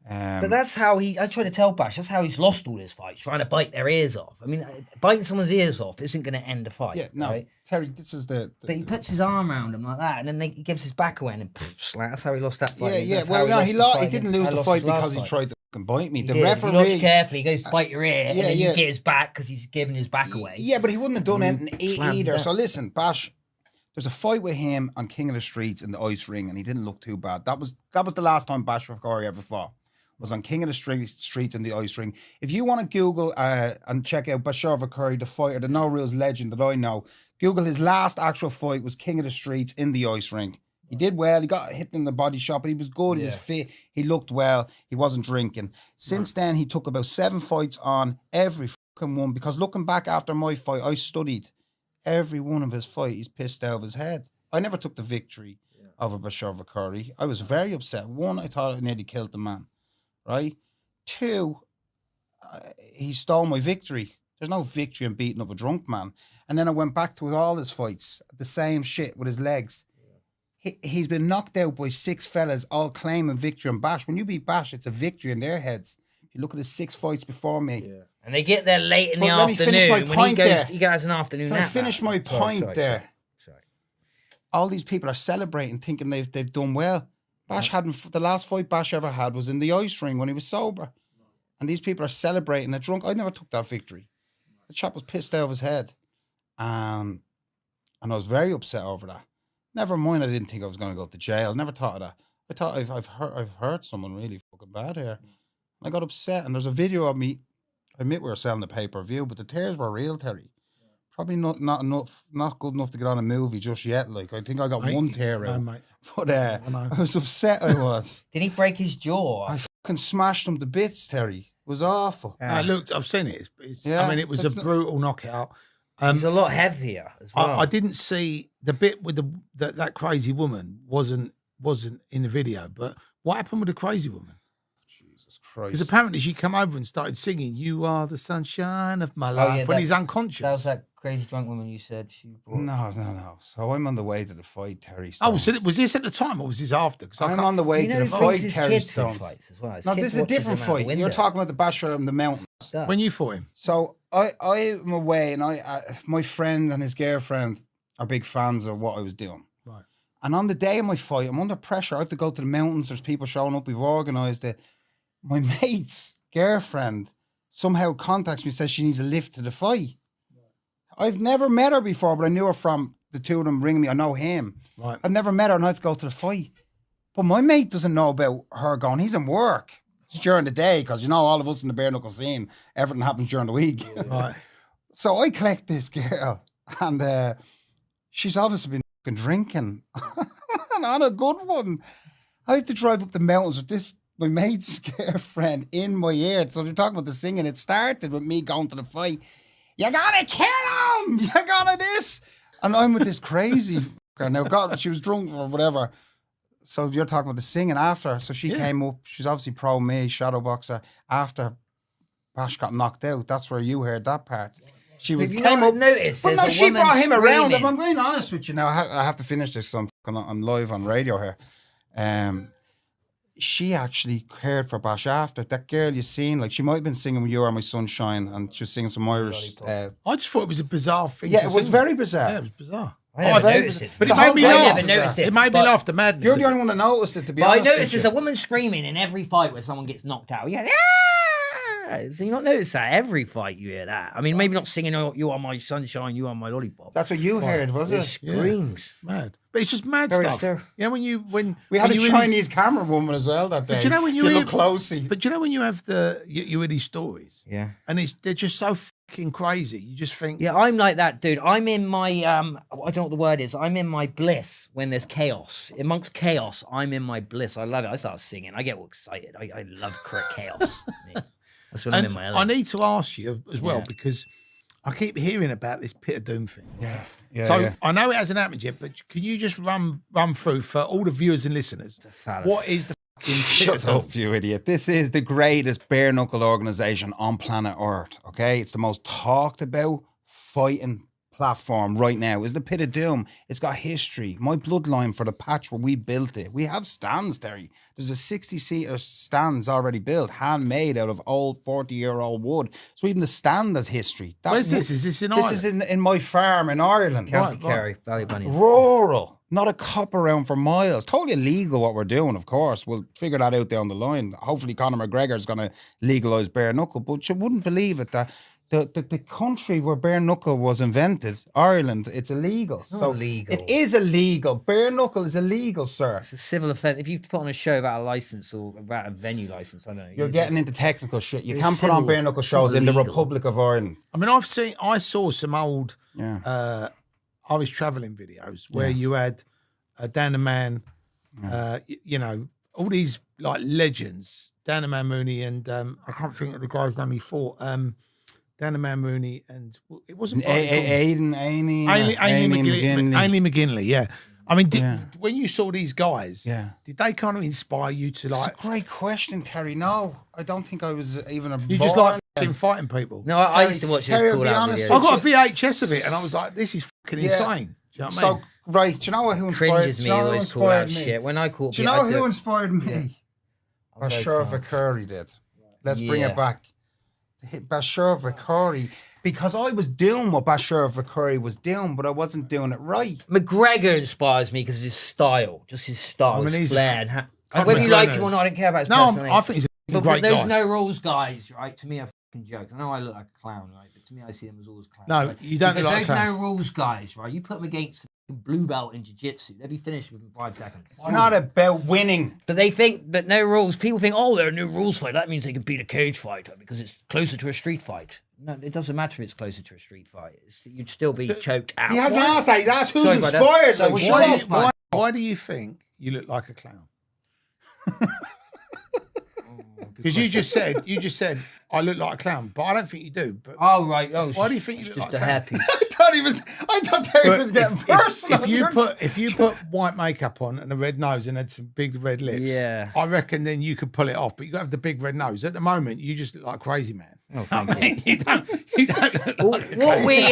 But that's how I try to tell Bash, that's how he's lost all his fights, trying to bite their ears off. I mean, biting someone's ears off isn't going to end a fight. Yeah, no, right? Terry, this is the But he puts his arm around him like that, and then he gives his back away, and then pff, like, that's how he lost that fight. yeah. That's Well, how no, the fight he didn't lose against- the lost fight his last because he fight. tried to fucking bite me. The He did. If you watch referee. carefully, he goes to bite your ear, and then yeah. you get his back because he's giving his back away. Yeah, but he wouldn't have done anything slammed either. him So listen, Bash, there's a fight with him on King of the Streets in the ice ring, and he didn't look too bad. That was the last time Bash Vakuri ever fought. was on King of the Streets in the ice ring. If you want to Google and check out Bashar Vakuri, the fighter, the no rules legend that I know, Google his last actual fight was King of the Streets in the ice ring. He did well. He got hit in the body shot, but he was good. He was fit. He looked well. He wasn't drinking. Since then, he took about 7 fights on, every fucking one. Because looking back after my fight, I studied every one of his fights. He's pissed out of his head. I never took the victory over Bashar Vakuri. I was very upset. 1, I thought I nearly killed the man. Right? 2, he stole my victory. There's no victory in beating up a drunk man. And then I went back to all his fights, the same shit with his legs. He's been knocked out by 6 fellas, all claiming victory on Bash. When you beat Bash, it's a victory in their heads. If you look at his 6 fights before me. Yeah. And they get there late in the let me finish afternoon. my point there. He goes an afternoon Can nap. I finish my point there? Sorry. All these people are celebrating, thinking they've done well. Bash hadn't. The last fight Bash ever had was in the ice ring when he was sober. And these people are celebrating a drunk. I never took that victory. The chap was pissed out of his head. And I was very upset over that. Never mind, I didn't think I was going to go to jail. Never thought of that. I thought I've hurt someone really fucking bad here. I got upset, and there's a video of me. I admit we were selling the pay-per-view, but the tears were real, Terry. Probably not good enough to get on a movie just yet. Like, I think I got one tear out. Mate. But I was upset. I was. Did he break his jaw? I fucking smashed him to bits, Terry. It was awful. Look, I've seen it. Yeah, I mean, it was a brutal knockout. He's a lot heavier as well. I didn't see the bit with that crazy woman wasn't in the video, but what happened with the crazy woman? Jesus Christ. Because apparently she come over and started singing, "You are the sunshine of my life," when he's unconscious. That was that crazy drunk woman you said she brought. No. So I'm on the way to the fight, Terry Oh, Stones. so was this at the time or was this after? Because I'm on the way to the fight, Terry Stones. As well. No, this is a different fight. You're talking about the Bashar in the mountains. when you fought him. So I'm away, and my friend and his girlfriend are big fans of what I was doing. Right. And on the day of my fight, I'm under pressure. I have to go to the mountains. There's people showing up. We've organised it. My mate's girlfriend somehow contacts me and says she needs a lift to the fight. I've never met her before, but I knew her from the two of them ringing me. I know him. Right. I've never met her, and I have to go to the fight. But my mate doesn't know about her going. He's in work. It's during the day, because, you know, all of us in the bare knuckle scene, everything happens during the week. Right. So I collect this girl, and she's obviously been fucking drinking. And on a good one. I have to drive up the mountains with this, my mate's girlfriend, in my ear. So you're talking about the singing. It started with me going to the fight. You gotta kill him! You gotta this! And I'm with this crazy fucker. Now, God, she was drunk or whatever. So you're talking about the singing after. So she came up. She's obviously pro me, shadow boxer. After Bash got knocked out, that's where you heard that part. She was came up. Noticed, but no, she brought him around. I'm being honest with you now. I have to finish this. I'm live on radio here. She actually cared for Bash after. That girl you seen, like, she might have been singing "You Are My Sunshine" and she was singing some Irish. I just thought it was a bizarre thing. Yeah, it was very bizarre. Yeah, it was bizarre. I never noticed it. But it made me laugh. I never noticed it. It made me laugh the madness. You're the only one that noticed it, to be But I honest. noticed there's a woman screaming in every fight where someone gets knocked out. Yeah, so you not notice that every fight you hear that. I mean, maybe not singing "Oh, You Are My Sunshine, You Are My Lollipop." That's what you heard, was it? Screams. Mad. But it's just mad Very stuff. stir. Yeah, when We had when a you Chinese camera woman as well that day. But you know when you look closely. But you know when you have you hear these stories, Yeah. and they're just so fucking crazy. You just think, Yeah, I'm like that, dude. I'm in my I don't know what the word is. I'm in my bliss when there's chaos. Amongst chaos, I'm in my bliss. I love it. I start singing. I get all excited. I love chaos. Yeah. That's when I'm in my I element. need to ask you as well, Yeah. because I keep hearing about this Pit of Doom thing. Yeah, So yeah. I know it hasn't happened yet, but can you just run through for all the viewers and listeners what is the fucking Pit of Shut Doom? up, you idiot. This is the greatest bare knuckle organisation on planet Earth, okay? It's the most talked about fighting platform right now. Is the Pit of Doom. It's got history. My bloodline for the patch where we built it. We have stands, Terry. There's a 60-seater stands already built, handmade out of old 40-year-old wood. So even the stand has history. Where's this? Is this in This Ireland? is in my farm in Ireland. County Kerry, Ballybunny. Rural. Not a cop around for miles. Totally illegal what we're doing, of course. We'll figure that out down the line. Hopefully Conor McGregor's going to legalise bare knuckle. But you wouldn't believe it that the country where bare knuckle was invented, Ireland, it's illegal. Not illegal. It is illegal. Bare knuckle is illegal, sir. It's a civil offence. If you put on a show without a license or without a venue license, I don't know. You're getting into technical shit. You it's can't put on civil- bare knuckle it's shows in the illegal. Republic of Ireland. I mean, I saw some old Irish travelling videos where you had Dan the Man, you know, all these like legends, Dan the Man Mooney and I can't think of the guy's name he fought. Dan the Man Mooney and it wasn't Ainley McGinley, yeah. I mean, when you saw these guys, did they kind of inspire you to like? It's a great question, Terry. No, I don't think I was even a. You just like fucking fighting people. No, I used to watch Terry, those to be call-out honest videos. I got a VHS of it, and I was like, "This is fucking insane." Do you know what I So mean? right, do you know who inspired? Cringes do me you know who always call out inspired me? shit. When I caught Do you know who inspired me? Bashar Vakuri did. Let's bring it back. Bashar Vakuri, because I was doing what Bashar Vakuri was doing, but I wasn't doing it right. McGregor inspires me because of his style, just his style, I mean, his he's flair. Whether you like him or not, I don't care about his personality. I think he's a But great those guy. no rules guys, right? To me, are fucking jokes. I know I look like a clown, right? But to me, I see them as always clowns. No, right? you don't Because look like a those clown. no rules guys, right? You put them against a blue belt in jiu-jitsu, they'd be finished within 5 seconds. It's not about winning. But they think that no rules. People think, oh, they're a no rules fight. That means they can beat a cage fighter because it's closer to a street fight. No, it doesn't matter if it's closer to a street fight. You'd still be choked out. He hasn't asked that. He's asked who's Sorry, brother. inspired. So Like, what's shut your up, name? man. Why do you think you look like a clown? Because you just said I look like a clown, but I don't think you do. But Oh, right. Oh, why do you think you look just like a a clown? hairpiece? I thought Terry But was getting personal. if you put white makeup on and a red nose and had some big red lips, Yeah. I reckon then you could pull it off. But you got to have the big red nose. At the moment, you just look like a crazy man. Oh, thank you. You don't look like a What we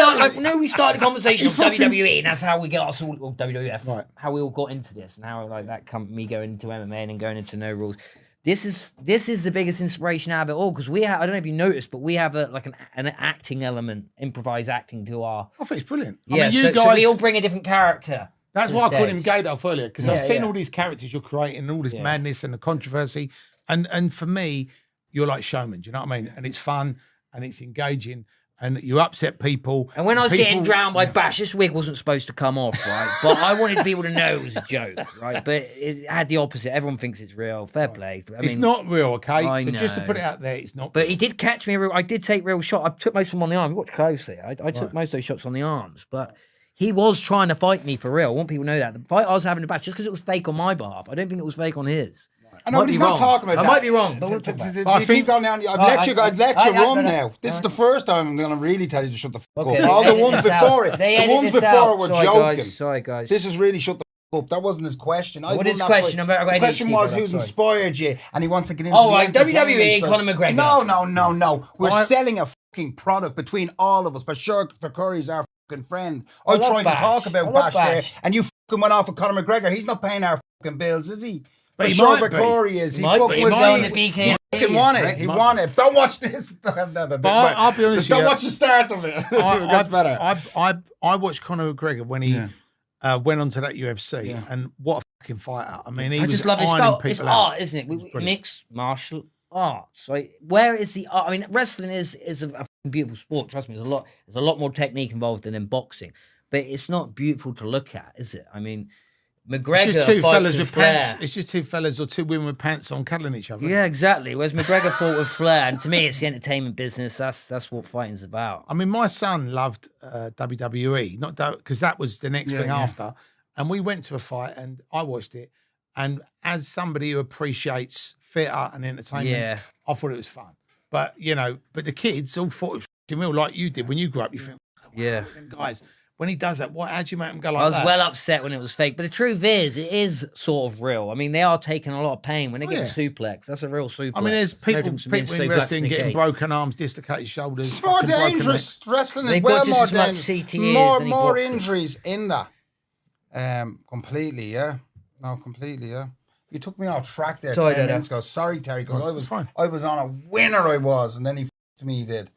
are like, we started the conversation of WWE, and that's how we get us all, or WWF, Right. how we all got into this, and how like that me going into MMA and then going into no rules. This is the biggest inspiration out of it all because we have. I don't know if you noticed, but we have an acting element, improvised acting to our. I think it's brilliant. Yeah, I mean, you so guys. we all bring a different character. That's to why I the called him stage. Gaydolf earlier because I've seen yeah. all these characters you're creating, and all this madness and the controversy, and for me, you're like showman. Do you know what I mean? And it's fun and it's engaging, and you upset people. And when I was people- getting drowned by Bash, this wig wasn't supposed to come off, right? But I wanted people to know it was a joke, right? But it had the opposite. Everyone thinks it's real. Fair play. I it's mean, not real, okay? I So just to know. put it out there, it's not. But real. he did catch me. I did take real shot. I took most of them on the arm. Watch closely. I took most of those shots on the arms. But he was trying to fight me for real. I want people to know that. The fight I was having to Bash, just because it was fake on my behalf, I don't think it was fake on his. I know, Might but be he's not wrong. talking about I that. might be wrong, but we'll talk about it. I You think- keep going down. I've let you run no. now. This is the first time I'm going to really tell you to shut the fuck Okay, up. All the edit ones this out. before it, They the edit ones this before out. were Sorry, joking. guys. Sorry, guys. This is really shut the fuck up. That wasn't his question. What is his question? The I've got question ADHD, was brother, who's sorry. inspired you, and he wants to get into Oh, the right, WWE, entertainment side. Conor McGregor. No. We're I- selling a fucking product between all of us. Bashar Vakuri is our fucking friend. I love tried to Bash. talk I about love Bash there, Bash. and you fucking went off with Conor McGregor. He's not paying our fucking bills, is he? But he Bashar might be. Vakuri is. He Might fucking be. was. He might be. He BK. fucking won it. Right? He Might won it. Don't watch this. I'll be honest with Don't you. watch the start of it. That's better. I watched Conor McGregor when he went on to that UFC, and what a fucking fighter! I mean, he I was just love his ironing style. people It's out. art, isn't it? brilliant. Mixed martial arts. So where is the art? I mean, wrestling is a fucking beautiful sport. Trust me, there's a lot more technique involved than in boxing, but it's not beautiful to look at, is it? I mean, McGregor It's just two fights fellas with with flair. pants. It's just two fellas or two women with pants on cuddling each other. Yeah, exactly. Whereas McGregor fought with flair, and to me, it's the entertainment business. That's what fighting's about. I mean, my son loved WWE, not because that was the next thing after. And we went to a fight, and I watched it. And as somebody who appreciates theatre and entertainment, I thought it was fun. But but the kids all thought it was fucking real, like you did when you grew up. You think, Yeah. them guys, when he does that, how do you make him go like I was that? well upset when it was fake, but the truth is, it is sort of real. I mean, they are taking a lot of pain when they get a suplex. That's a real suplex. I mean, there's no people difference from being in suplexed wrestling in a getting cage. broken arms, dislocated shoulders. It's more fucking broken dangerous. necks. Wrestling is They've well got just more as much dangerous. CTE More as any more boxing. injuries in that. Completely, yeah. No, completely, yeah. You took me off track there Sorry, 10 Dada. minutes ago. Sorry, Terry, because It's fine. I was on a winner. I was, and then he f***ed me. He did.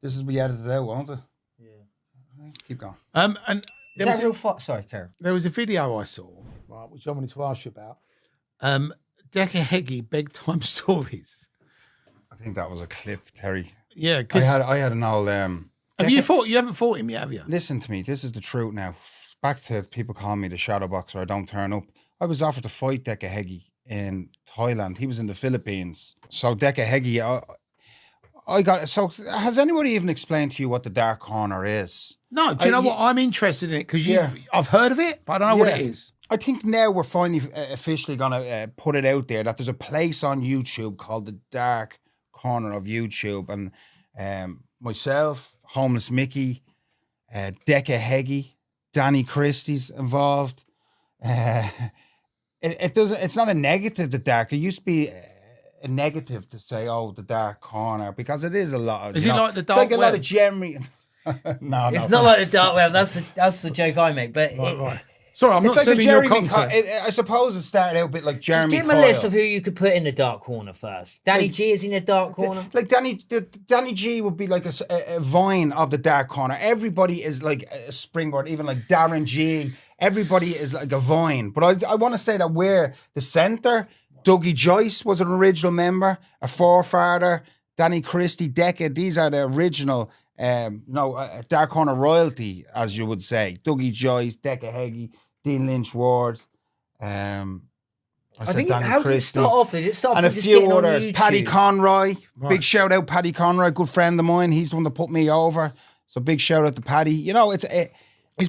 This is we edited out, won't it? Yeah. Keep going. And Is there that was, real fight? Sorry, Karen. there was a video I saw, right, which I wanted to ask you about. Decker Heggie, big time stories. I think that was a clip, Terry. Yeah, because I had an old. have you fought? You haven't fought him yet, have you? Listen to me. This is the truth now. Back to people calling me the shadow boxer. I don't turn up. I was offered to fight Deka Hegi in Thailand. He was in the Philippines. So Deka Hegi, I got. So has anybody even explained to you what the dark corner is? No. Do you know what? I'm interested in it because I've heard of it, but I don't know what it is. I think now we're finally officially going to put it out there that there's a place on YouTube called the Dark Corner of YouTube, and myself, Homeless Micky, Deka Hegi, Danny Christie's involved. It doesn't. It's not a negative. The dark. It used to be a negative to say, "Oh, the dark corner," because it is a lot. Of, is it like the dark? It's like web? a lot of Jeremy. No, it's not like the dark web. That's the joke I make. But Right. Sorry, I'm not like selling your concept. I suppose it started out a bit like Jeremy. Just give him a list of who you could put in the dark corner first. Danny G is in the dark corner. Like Danny G would be like a vine of the dark corner. Everybody is like a springboard, even like Darren G. Everybody is like a vine. But I want to say that we're the centre. Dougie Joyce was an original member, a forefather. Danny Christie, Deka. These are the original, dark corner royalty, as you would say. Dougie Joyce, Deka Hegi, Dean Lynch Ward. I think Danny how did it Christie. start off? Did it start And a off just few getting on others. YouTube? Paddy Conroy. Right. Big shout out, Paddy Conroy, good friend of mine. He's the one that put me over. So big shout out to Paddy. You know, Is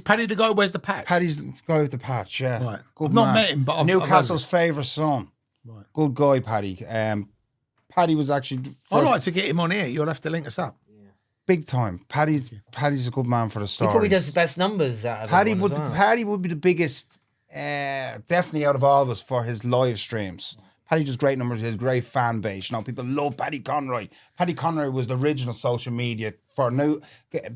Paddy the guy who wears the patch? Paddy's the guy with the patch, yeah. Right. Good I've not man. met him, but I've Newcastle's favourite son. Right. Good guy, Paddy. Paddy was actually I'd like to get him on here. You'll have to link us up. big time. Paddy's a good man for the He stories. probably does the best numbers out of Paddy everyone would as well. Paddy would be the biggest, definitely out of all of us for his live streams. Paddy does great numbers. He has great fan base. You know, people love Paddy Conroy. Paddy Conroy was the original social media for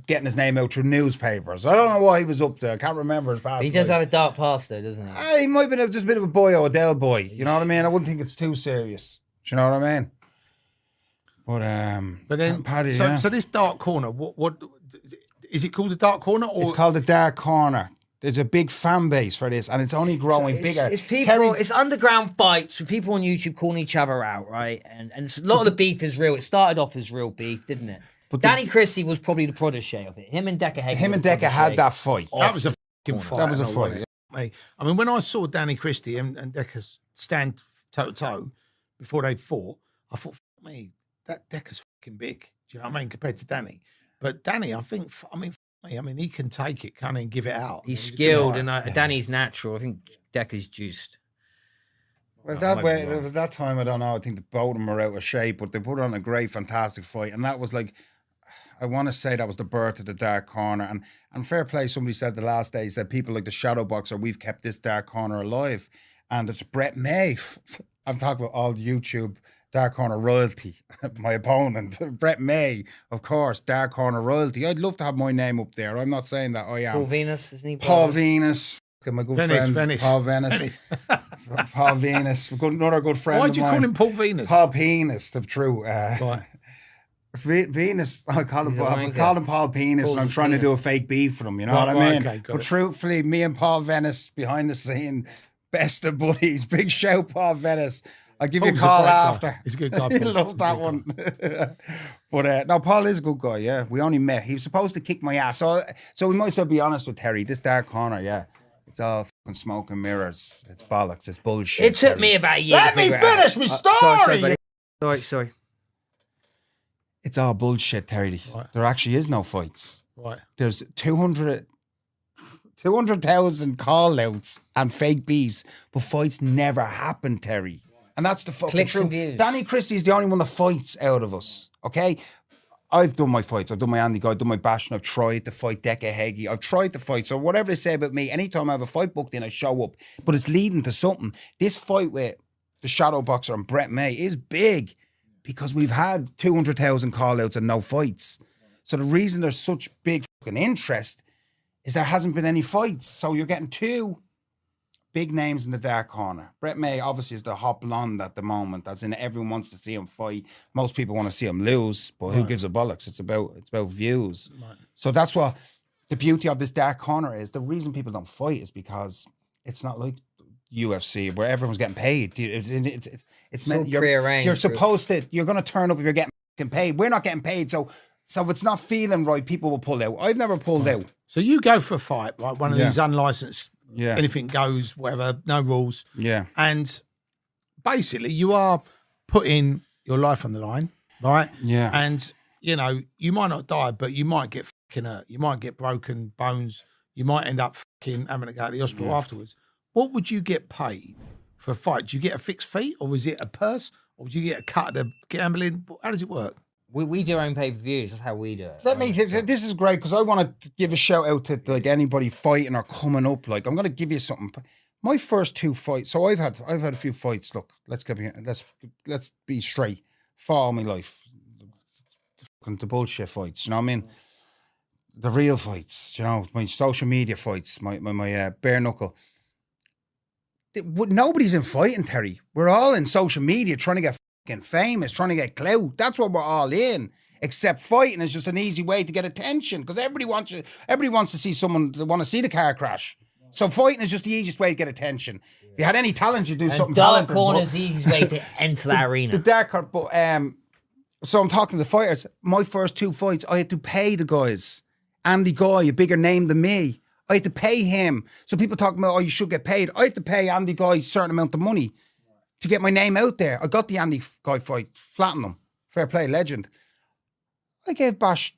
getting his name out through newspapers. I don't know why he was up there. I can't remember his past. He does have a dark past though, doesn't he? He might have been just a bit of a boy or a Dell boy. You know what I mean? I wouldn't think it's too serious. Do you know what I mean? But then, Paddy, so yeah. this dark corner, what is it called? The dark corner, or It's called the Dark Corner. There's a big fan base for this, and it's only growing bigger. It's people. It's underground fights with people on YouTube calling each other out, right? And a lot of the beef is real. It started off as real beef, didn't it? But Danny Christie was probably the protege of it. Him and Deka had that fight. that was a fucking fight. That was a I know, fight. wasn't it? Mate, I mean, when I saw Danny Christie and Decca stand toe to toe before they fought, I thought, fuck me, that Decca's fucking big. Do you know what I mean? Compared to Danny, but Danny, I mean, he can take it, can't he, and give it out. He's a good skilled, fighter. and Danny's natural. I think Decca's juiced. Well, might that time, I don't know. I think the both of them were out of shape, but they put on a great, fantastic fight. And that was like, I want to say that was the birth of the Dark Corner. And fair play, somebody said the last day, he said, people like the Shadow Boxer, we've kept this Dark Corner alive. And it's Brett May. I'm talking about all YouTube Dark Corner royalty. My opponent, Brett May, of course, Dark Corner royalty. I'd love to have my name up there. I'm not saying that I am. Paul Venus, isn't he? Paul Venus. My good friend, Venice. Paul Venus. Paul Venus. Another good friend Why'd of you mine. call him Paul Venus? Paul Penis, the true. Right. Venus, I call him Paul Penis, Paul and I'm trying to Penis. do a fake beef for him, you know Right, what I right, mean? okay, got But it. truthfully, me and Paul Venice behind the scene, best of buddies. Big shout, Paul Venice. I'll give you a Paul's call great guy. after. He's a good guy, You Paul. love He's a that good one. But no, Paul is a good guy, yeah. We only met. He was supposed to kick my ass. So we might as well be honest with Terry. This Dark Corner, yeah. It's all fucking smoke and mirrors. It's bollocks. It's bullshit. It took Terry. me about a year. Let to me figure it out. finish my story. Sorry, buddy. Sorry. It's all bullshit, Terry. Right. There actually is no fights. Right. There's 200,000 call outs and fake beefs, but fights never happen, Terry. And that's the fucking Clicks and truth. views. Danny Christie's the only one that fights out of us, okay? I've done my fights. I've done my Andy Guy, I've done my Bash, and I've tried to fight Deka Hegi. I've tried to fight. So whatever they say about me, anytime I have a fight booked in, I show up. But it's leading to something. This fight with the Shadow Boxer and Brett May is big because we've had 200,000 call-outs and no fights. So the reason there's such big fucking interest is there hasn't been any fights. So you're getting two big names in the Dark Corner. Brett May obviously is the hot blonde at the moment. As in, everyone wants to see him fight. Most people want to see him lose, but who gives a bollocks? It's about views. Right. So that's what the beauty of this Dark Corner is. The reason people don't fight is because it's not like UFC where everyone's getting paid. It's meant prearranged. you're supposed to. You're going to turn up if you're getting fucking paid. We're not getting paid. So if it's not feeling right, people will pull out. I've never pulled out. So you go for a fight, right? One of these unlicensed, anything goes, whatever, no rules. Yeah. And basically you are putting your life on the line, right? Yeah. And, you know, you might not die, but you might get fucking hurt. You might get broken bones. You might end up fucking having to go to the hospital afterwards. What would you get paid for a fight? Do you get a fixed fee, or is it a purse, or would you get a cut of gambling? How does it work? We do our own pay-per-views. That's how we do it. This is great because I want to give a shout out to like anybody fighting or coming up. Like I'm going to give you something. My first 2 fights. So I've had a few fights. Look, let's be straight. For all my life, the bullshit fights. You know what I mean? The real fights. You know, my social media fights. My bare knuckle. Nobody's in fighting, Terry. We're all in social media trying to get fucking famous, trying to get clout. That's what we're all in. Except fighting is just an easy way to get attention because everybody wants to see someone. They want to see the car crash. So fighting is just the easiest way to get attention. If you had any talent, you'd do something. Dark corner is the easiest way to enter that arena. The dark corner, but so I'm talking to the fighters. My first 2 fights, I had to pay the guys. Andy Guy, a bigger name than me. I had to pay him. So people talking about, you should get paid. I had to pay Andy Guy a certain amount of money to get my name out there. I got the Andy Guy fight, flattened him. Fair play, legend. I gave Bash,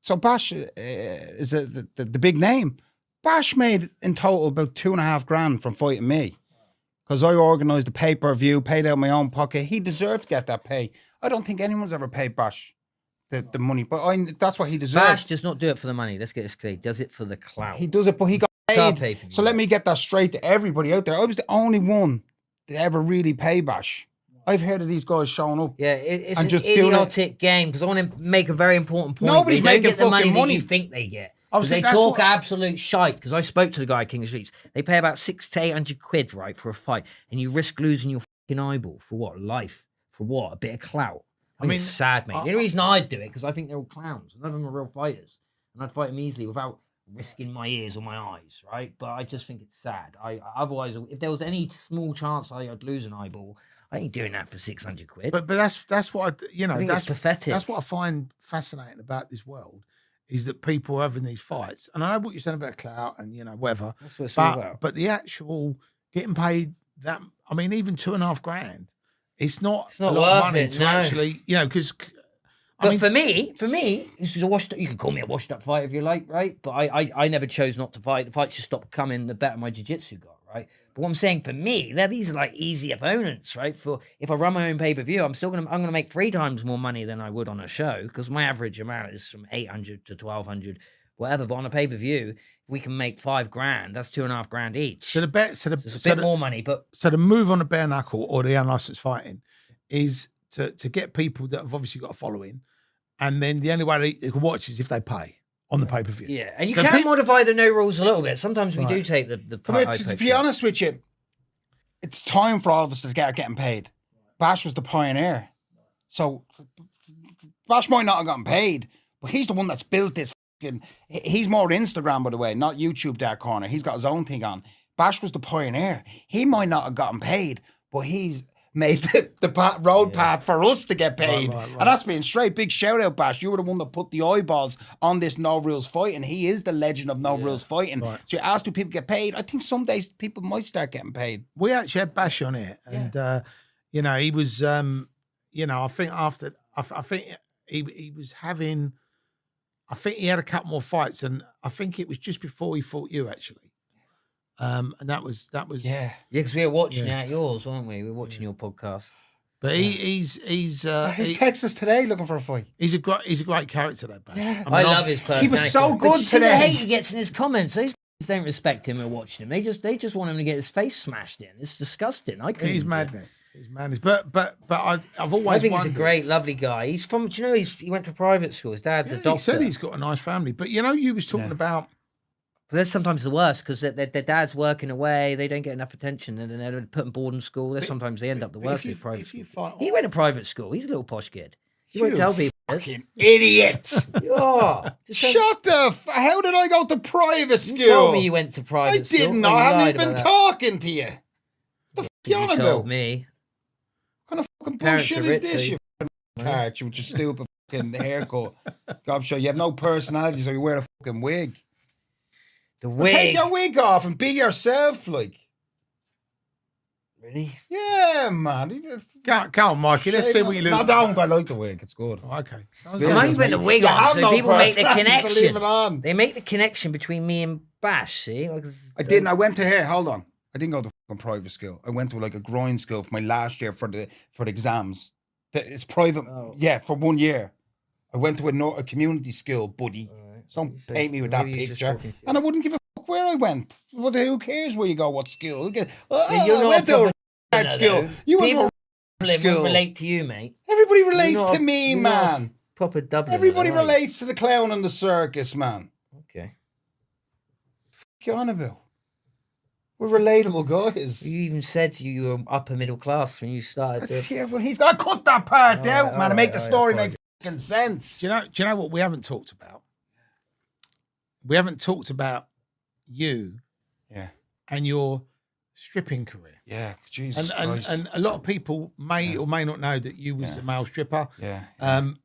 so Bash is the big name. Bash made in total about $2,500 from fighting me. Because I organised the pay-per-view, paid out my own pocket. He deserved to get that pay. I don't think anyone's ever paid Bash the money, but that's what he deserves. Bash does not do it for the money. Let's get this clear. He does it for the clout. He does it, but he got paid. So let me get that straight to everybody out there. I was the only one to ever really pay Bash. I've heard of these guys showing up. Yeah, it's and an just idiotic game because I want to make a very important point. Nobody's they don't making get the fucking money. that you think they get. Obviously, They talk absolute shite because I spoke to the guy at King of Streets. They pay about 600 to 800 quid, right, for a fight, and you risk losing your fucking eyeball for what? Life for what? A bit of clout. I mean, it's sad, mate. The only reason I'd do it because I think they're all clowns. None of them are real fighters, and I'd fight them easily without risking my ears or my eyes, right? But I just think it's sad. Otherwise, if there was any small chance I'd lose an eyeball, I ain't doing that for 600 quid. But that's what I think that's pathetic. That's what I find fascinating about this world. Is that people are having these fights, and I know what you're saying about clout and whatever. That's what it's all about. But the actual getting paid that, I mean, even $2,500, it's not a lot of money to actually, because. But for me, this is a washed up. You can call me a washed up fight if you like, right? But I never chose not to fight. The fights just stopped coming the better my jiu-jitsu got, right? But what I'm saying for me, these are like easy opponents, right? For if I run my own pay-per-view, I'm gonna make 3 times more money than I would on a show because my average amount is from 800 to 1,200, whatever. But on a pay-per-view, we can make $5,000. That's $2,500 each. So it's a bit more money, but so the move on the bare knuckle or the unlicensed fighting is to get people that have obviously got a following, and then the only way they can watch is if they pay. On the pay-per-view. Yeah, and you can modify the no rules a little bit. Sometimes we do take the to be honest with you, it's time for all of us to start getting paid. Bash was the pioneer. So Bash might not have gotten paid, but he's the one that's built this he's more Instagram, by the way, not YouTube Dark Corner. He's got his own thing on. Bash was the pioneer. He might not have gotten paid, but he's made the road path for us to get paid. Right. And that's being straight. Big shout out, Bash. You were the one that put the eyeballs on this no rules fight, and he is the legend of no rules fighting. Right. So you asked, do people get paid? I think some days people might start getting paid. We actually had Bash on it, and he was, I think after, I think he was having, I think he had a couple more fights, and I think it was just before he fought you actually. And that was because we were watching out yours, weren't we? We were watching your podcast. But he's texted us today looking for a fight. He's a great character, that Bash. Yeah. I love his personality. He was so good today. The today. hate he gets in his comments. Those guys don't respect him and watching him. They just want him to get his face smashed in. It's disgusting. He's madness. He's madness. But I've always. I think wondered, he's a great, lovely guy. He's from. Do you know he went to private school. His dad's a doctor. He said he's got a nice family. But you was talking about. But that's sometimes the worst because their dad's working away, they don't get enough attention, and then they're put in boarding school. Sometimes they end up the worst in private school. He went to private school. He's a little posh kid. He won't tell people this. Fucking idiot! Shut the how did I go to private school? You told me you went to private school. I didn't. I haven't even been talking to you. What the fuck you on about? Told me. What kind of fucking bullshit is this? You fucking tart, you just stupid fucking haircut. Gobshite, you have no personality, so you wear a fucking wig. The Well, wig. take your wig off and be yourself, like. Really? Yeah, man. You just Go on, Mikey. Let's see what you look. No, don't. I like the wig. It's good. Oh, okay. So now you put the wig You on, have so no people make the personality, so leave it connection. on. They make the connection between me and Bash, see? I didn't. I went to here. Hold on. I didn't go to fucking private school. I went to like a grind school for my last year for the exams. It's private. Oh. Yeah, for 1 year. I went to a community school, buddy. Don't So paint me with that maybe you're just picture. talking shit. And I wouldn't give a fuck where I went. Well, who cares where you go? What school? You're I not went to a proper art no, school. though. You went People to a won't school. relate to you, mate. Everybody You're relates not to a- me, you're not a man. Proper Dublin. Everybody relates to the clown and the circus, man. Okay. What you on about? We're relatable guys. You even said you were upper middle class when you started. Yeah, well, he's got to cut that part All out, right, man, and all make the right, story all make right. fucking sense. Do you know what we haven't talked about? We haven't talked about you Yeah, and your stripping career. yeah, Jesus And Christ. and a lot of people may or may not know that you was a male stripper. yeah.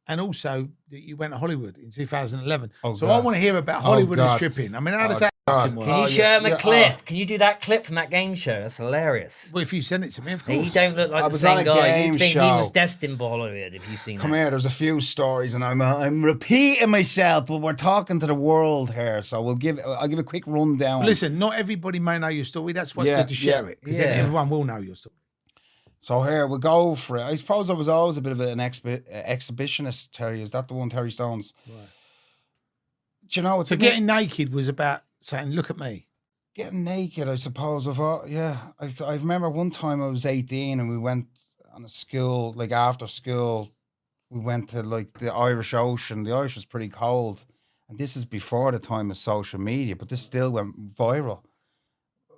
And also that you went to Hollywood in 2011. Oh, so God. I want to hear about Hollywood and God. stripping. I mean, how does Oh, that God. fucking work? Can you Oh, show yeah, him a yeah, clip? Can you do that clip from that game show? That's hilarious. Well, if you send it to me, of Hey, course. you don't look I like the was on same a guy. game You think he show. was destined for Hollywood if you've seen Come that. here, there's a few stories, and I'm repeating myself, but we're talking to the world here, so I'll give a quick rundown. Listen, not everybody may know your story. That's why it's Yeah, good to share yeah, it, because yeah. then everyone will know your story. So here we'll go for it. I suppose I was always a bit of an exhibitionist, Terry. Is that the one, Terry Stones? Right. Do you know it's So getting naked was about saying, "Look at me." getting naked, I suppose. I remember one time I was 18 and we went on a school, like after school, we went to like the Irish Ocean. The Irish was pretty cold. And this is before the time of social media, but this still went viral.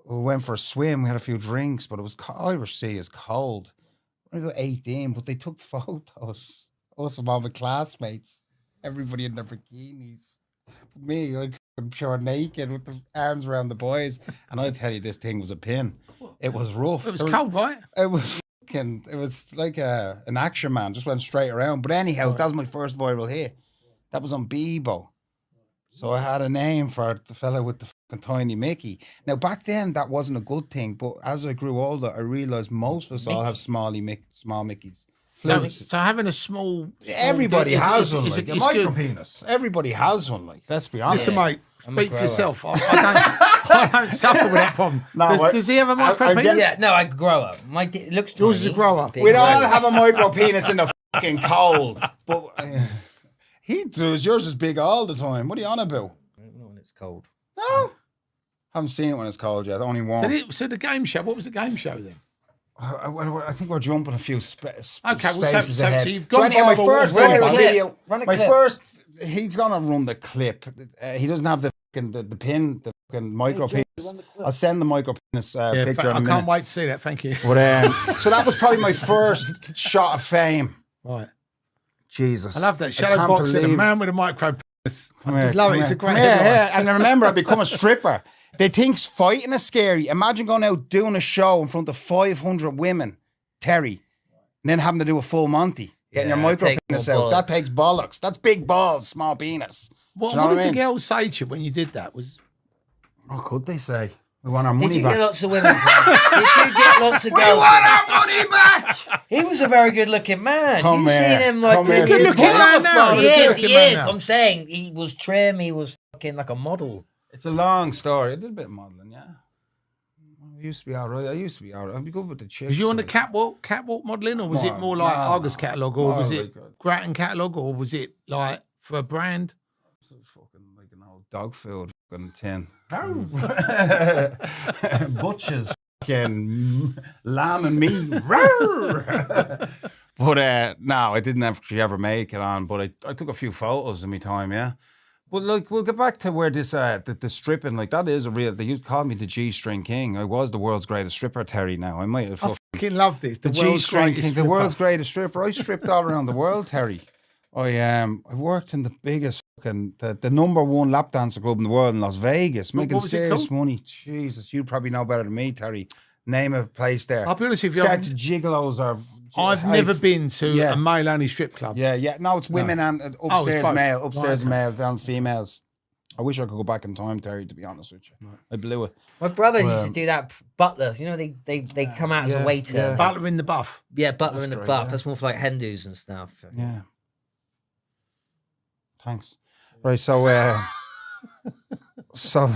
We went for a swim, we had a few drinks, but it was Irish Sea is cold. We were about 18, but they took photos. Us and all my classmates, everybody in their bikinis. Me, I'm sure naked with the arms around the boys, and I tell you, this thing was a pin. It was rough. It was cold, right? It was fucking. It was like an action man, just went straight around. But anyhow, that was my first viral hit. That was on Bebo, so I had a name for the fella with the fucking tiny Mickey. Now back then, that wasn't a good thing, but as I grew older, I realised most of us all have small Mickeys. So having a small Everybody is- has is- one, is- like a is micro good. penis. Everybody has one, like, let's be honest. Listen, mate, I'm a speak for grower. yourself. I don't suffer with that problem. Does he have a micro penis? Yeah, no, I grow up. It looks tiny. Yours is a grow up. Big We'd all grow. have a micro penis in the fucking cold. But he does. Yours is big all the time. What are you on about? Not when it's cold. No. Haven't seen it when it's cold yet. Only one. So the game show, what was the game show then? I think we're jumping a few Okay, well, spaces so ahead. you've gone anyhow, my viral. first Run a viral clip. video. Run a My clip. first. He's gonna run the clip. He doesn't have the pin, the fucking micro penis. I'll send the micro penis picture in a I minute. can't wait to see that. Thank you. But so that was probably my first shot of fame. Right. Jesus, I love that. I Shadow can't boxing, a believe- man with a micro penis. I Come just here, love come it. It's a here. great Come here, headline. yeah. And I remember I become a stripper. They think fighting is scary. Imagine going out doing a show in front of 500 women, Terry, and then having to do a full Monty, getting your Yeah, micro take penis more out. That bollocks. takes bollocks. That's big balls, small penis. What, Do you know what what I did the mean? girls say to you when you did that? Was What could they say? We want our Did money you back. get lots of women? Did you get lots of We girls? want our money back. He was a very good-looking man. Come You've here. seen him like Come here. He's a good-looking man now. He He's a is. good-looking He man is. now. I'm saying he was trim. He was fucking like a model. It's a long story. I did a bit of modelling, yeah. I used to be all right. I'd be good with the chicks. was you on the like. catwalk modelling, or was it No, more like no, Argus no. catalogue, or No, was like it Grattan catalogue, or was it like for a brand? Fucking like an old dog food fucking tin. Butchers fucking lamb and meat. But no, I didn't actually ever make it on, but I took a few photos in my time, yeah. But like, we'll get back to where this the stripping, like, that is a real. They used to call me the G-string king. I was the world's greatest stripper, Terry. Now I might have I fucking love this. The, the world's G-string greatest king, the stripper. world's greatest stripper. I stripped all around the world, Terry. I worked in the biggest fucking the number one lap dancer club in the world in Las Vegas, making what was it serious called? money. Jesus, you probably know better than me, Terry. Name a place there. I'll be honest with you. Start to gigolos or. I've never been to a male-only strip club. Yeah. No, it's women and upstairs both. male, upstairs male, down females. I wish I could go back in time, Terry. To be honest with you, I blew it. My brother used to do that. Butler, you know, they come out as a waiter. Yeah. Butler in the buff. Yeah, butler in the great, buff. yeah. That's more for like Hindus and stuff. Yeah. Thanks. Right, so so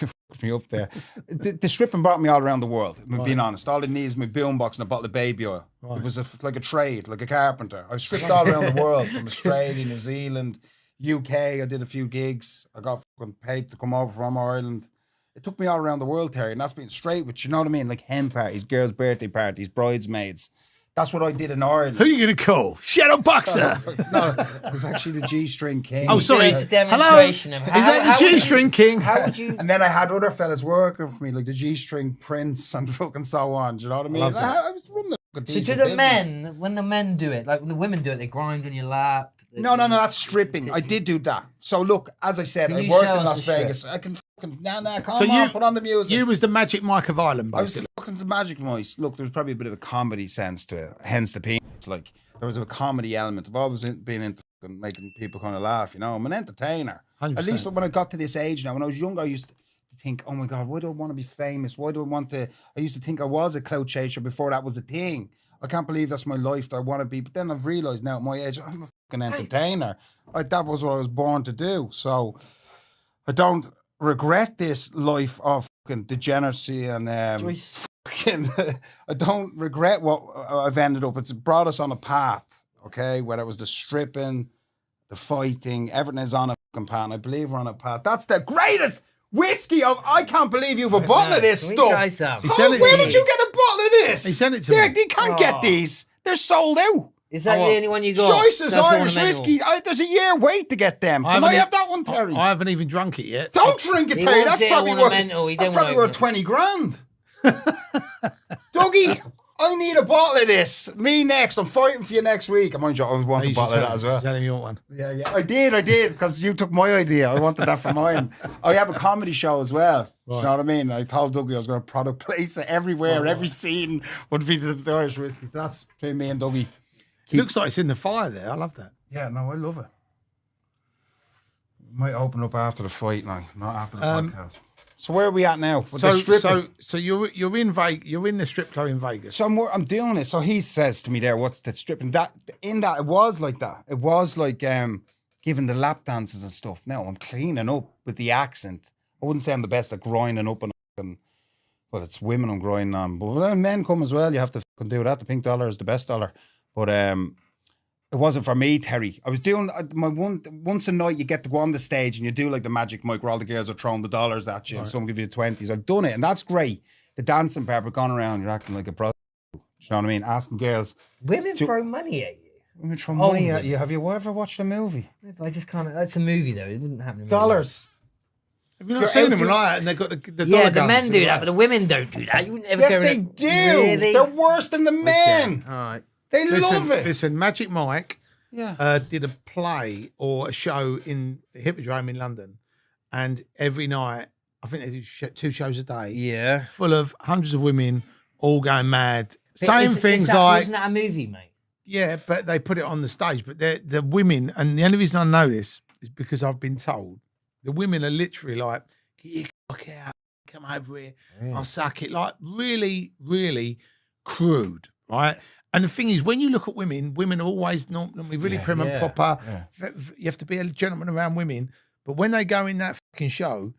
you fucked me up there. The stripping brought me all around the world. I'm being honest. All I need is my boombox and a bottle of baby oil. It was like a trade, like a carpenter. I stripped all around the world, from Australia, New Zealand, UK. I did a few gigs. I got fucking paid to come over from Ireland. It took me all around the world, Terry, and that's being straight with, you know what I mean? Like hen parties, girls' birthday parties, bridesmaids. That's what I did in Ireland. Who are you going to call? Shadow Boxer. No, it was actually the G-string king. Oh, sorry. It's a demonstration of Is that the G-string king? How would you? And then I had other fellas working for me, like the G-string prince and fucking so on. Do you know what I mean? love that. I was running a So decent do the business. men, when the men do it, like when the women do it, they grind on your lap. No, that's stripping. I did do that. So look, as I said, Can I you worked show in us Las a strip? Vegas. I can fucking come So on, put on the music. You was the Magic Mike of Ireland, I was basically. fucking the magic noise. Look, there was probably a bit of a comedy sense to it, hence the penis. Like there was a comedy element. I've always been into fucking making people kind of laugh. You know, I'm an entertainer. 100%. At least when I got to this age now. When I was younger, I used to think, oh my God, why do I want to be famous? Why do I want to? I used to think I was a clout chaser before that was a thing. I can't believe that's my life that I want to be. But then I've realised now at my age, I'm a fucking entertainer. That was what I was born to do. So I don't regret this life of fucking degeneracy and fucking, I don't regret what I've ended up. It's brought us on a path, okay? Whether it was the stripping, the fighting, everything is on a fucking path. And I believe we're on a path. That's the greatest whiskey of. I can't believe you have a bottle of this Can we stuff. try some? He sent it Where to did me. you get a bottle of this? He sent it to Yeah, me. you can't get these. They're sold out. Is that the only one you got? Choices That's Irish ornamental. whiskey. There's a year wait to get them. Can I have that one, Terry? I haven't even drunk it yet. Don't drink it, He Terry. wants That's it probably ornamental. worth. He That's don't probably want worth it. 20 grand. Dougie, I need a bottle of this. Me next. I'm fighting for you next week. I mind you, I always want a bottle of that as well. Tell him you want one. Yeah. I did, because you took my idea. I wanted that for mine. I have a comedy show as well. You know what I mean? I told Dougie I was going to product place it everywhere. Every scene would be the Irish whiskey. So that's between me and Dougie. Looks like it's in the fire there. I love that. Yeah, no, I love it. Might open up after the fight now, not after the podcast. So where are we at now? With the stripping? So you're in Vegas. You're in the strip club in Vegas. So I'm doing it. So he says to me there, what's the stripping? That it was like that. It was like giving the lap dances and stuff. Now I'm cleaning up with the accent. I wouldn't say I'm the best at grinding up and well, it's women I'm grinding on. But when men come as well, you have to fucking do that. The pink dollar is the best dollar. But it wasn't for me, Terry. I was doing my once a night. You get to go on the stage and you do like the Magic Mike, where all the girls are throwing the dollars at you, and some give you the 20s. I've done it, and that's great. The dancing part, but gone around, you're acting like a pro. You know what I mean? Asking girls, Women throw money at you. "Women throw money at you. Have you ever watched a movie? I just can't. That's a movie though. It wouldn't happen. In real life. Dollars. Have you not seen them like that? And they've got the dollar Yeah, the guns men do and that, but the women don't do that. You wouldn't ever Yes, go they in do. Really? They're worse than the men. All right. They love it. Listen, Magic Mike Yeah. did a play or a show in the Hippodrome in London, and every night, I think they do 2 shows a day, Yeah. full of hundreds of women all going mad, saying things like, Wasn't that a movie, mate? yeah, but they put it on the stage. But the women, and the only reason I know this is because I've been told the women are literally like, get your cock out, come over here, I'll suck it. Like really, really crude, right? And the thing is, when you look at women are always normally really prim and proper. You have to be a gentleman around women. But when they go in that fucking show,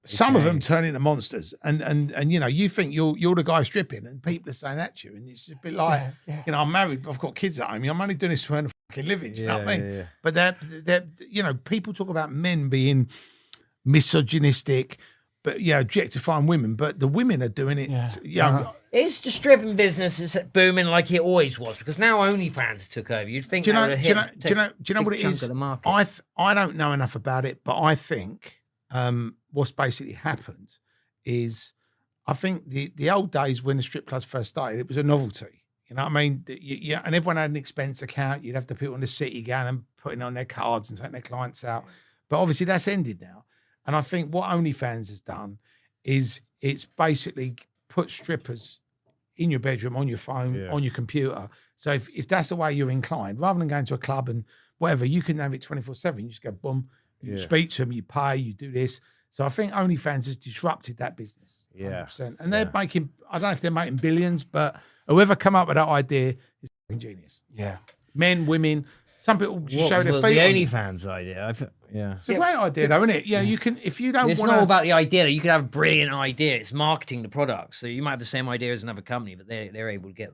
some of them turn into monsters. And you know, you think you're the guy stripping, and people are saying that to you. And it's just a bit like, you know, I'm married, but I've got kids at home. I'm only doing this to earn a fucking living. Do you know what I mean? Yeah. But they're, you know, people talk about men being misogynistic, but yeah, objectifying women. But the women are doing it. Is the stripping business is booming like it always was? Because now OnlyFans took over. You'd think Do you know? that would Do you know? hit Do you know? Do you know big what it chunk is? of the market. I don't know enough about it, but I think what's basically happened is I think the old days when the strip clubs first started, it was a novelty. You know what I mean? Yeah, and everyone had an expense account. You'd have the people in the city going and putting on their cards and taking their clients out. But obviously that's ended now. And I think what OnlyFans has done is it's basically put strippers in your bedroom, on your phone, on your computer. So if that's the way you're inclined, rather than going to a club and whatever, you can have it 24/7. You just go, boom, you speak to them, you pay, you do this. So I think OnlyFans has disrupted that business. 100%. And they're making, I don't know if they're making billions, but whoever come up with that idea is fucking genius. Yeah. Men, women, some people just show their feet. The on OnlyFans idea. It's a great idea, though, isn't it? Yeah, you can, if you don't want It's to. not all about the idea. You could have a brilliant idea. It's marketing the product. So you might have the same idea as another company, but they're able to get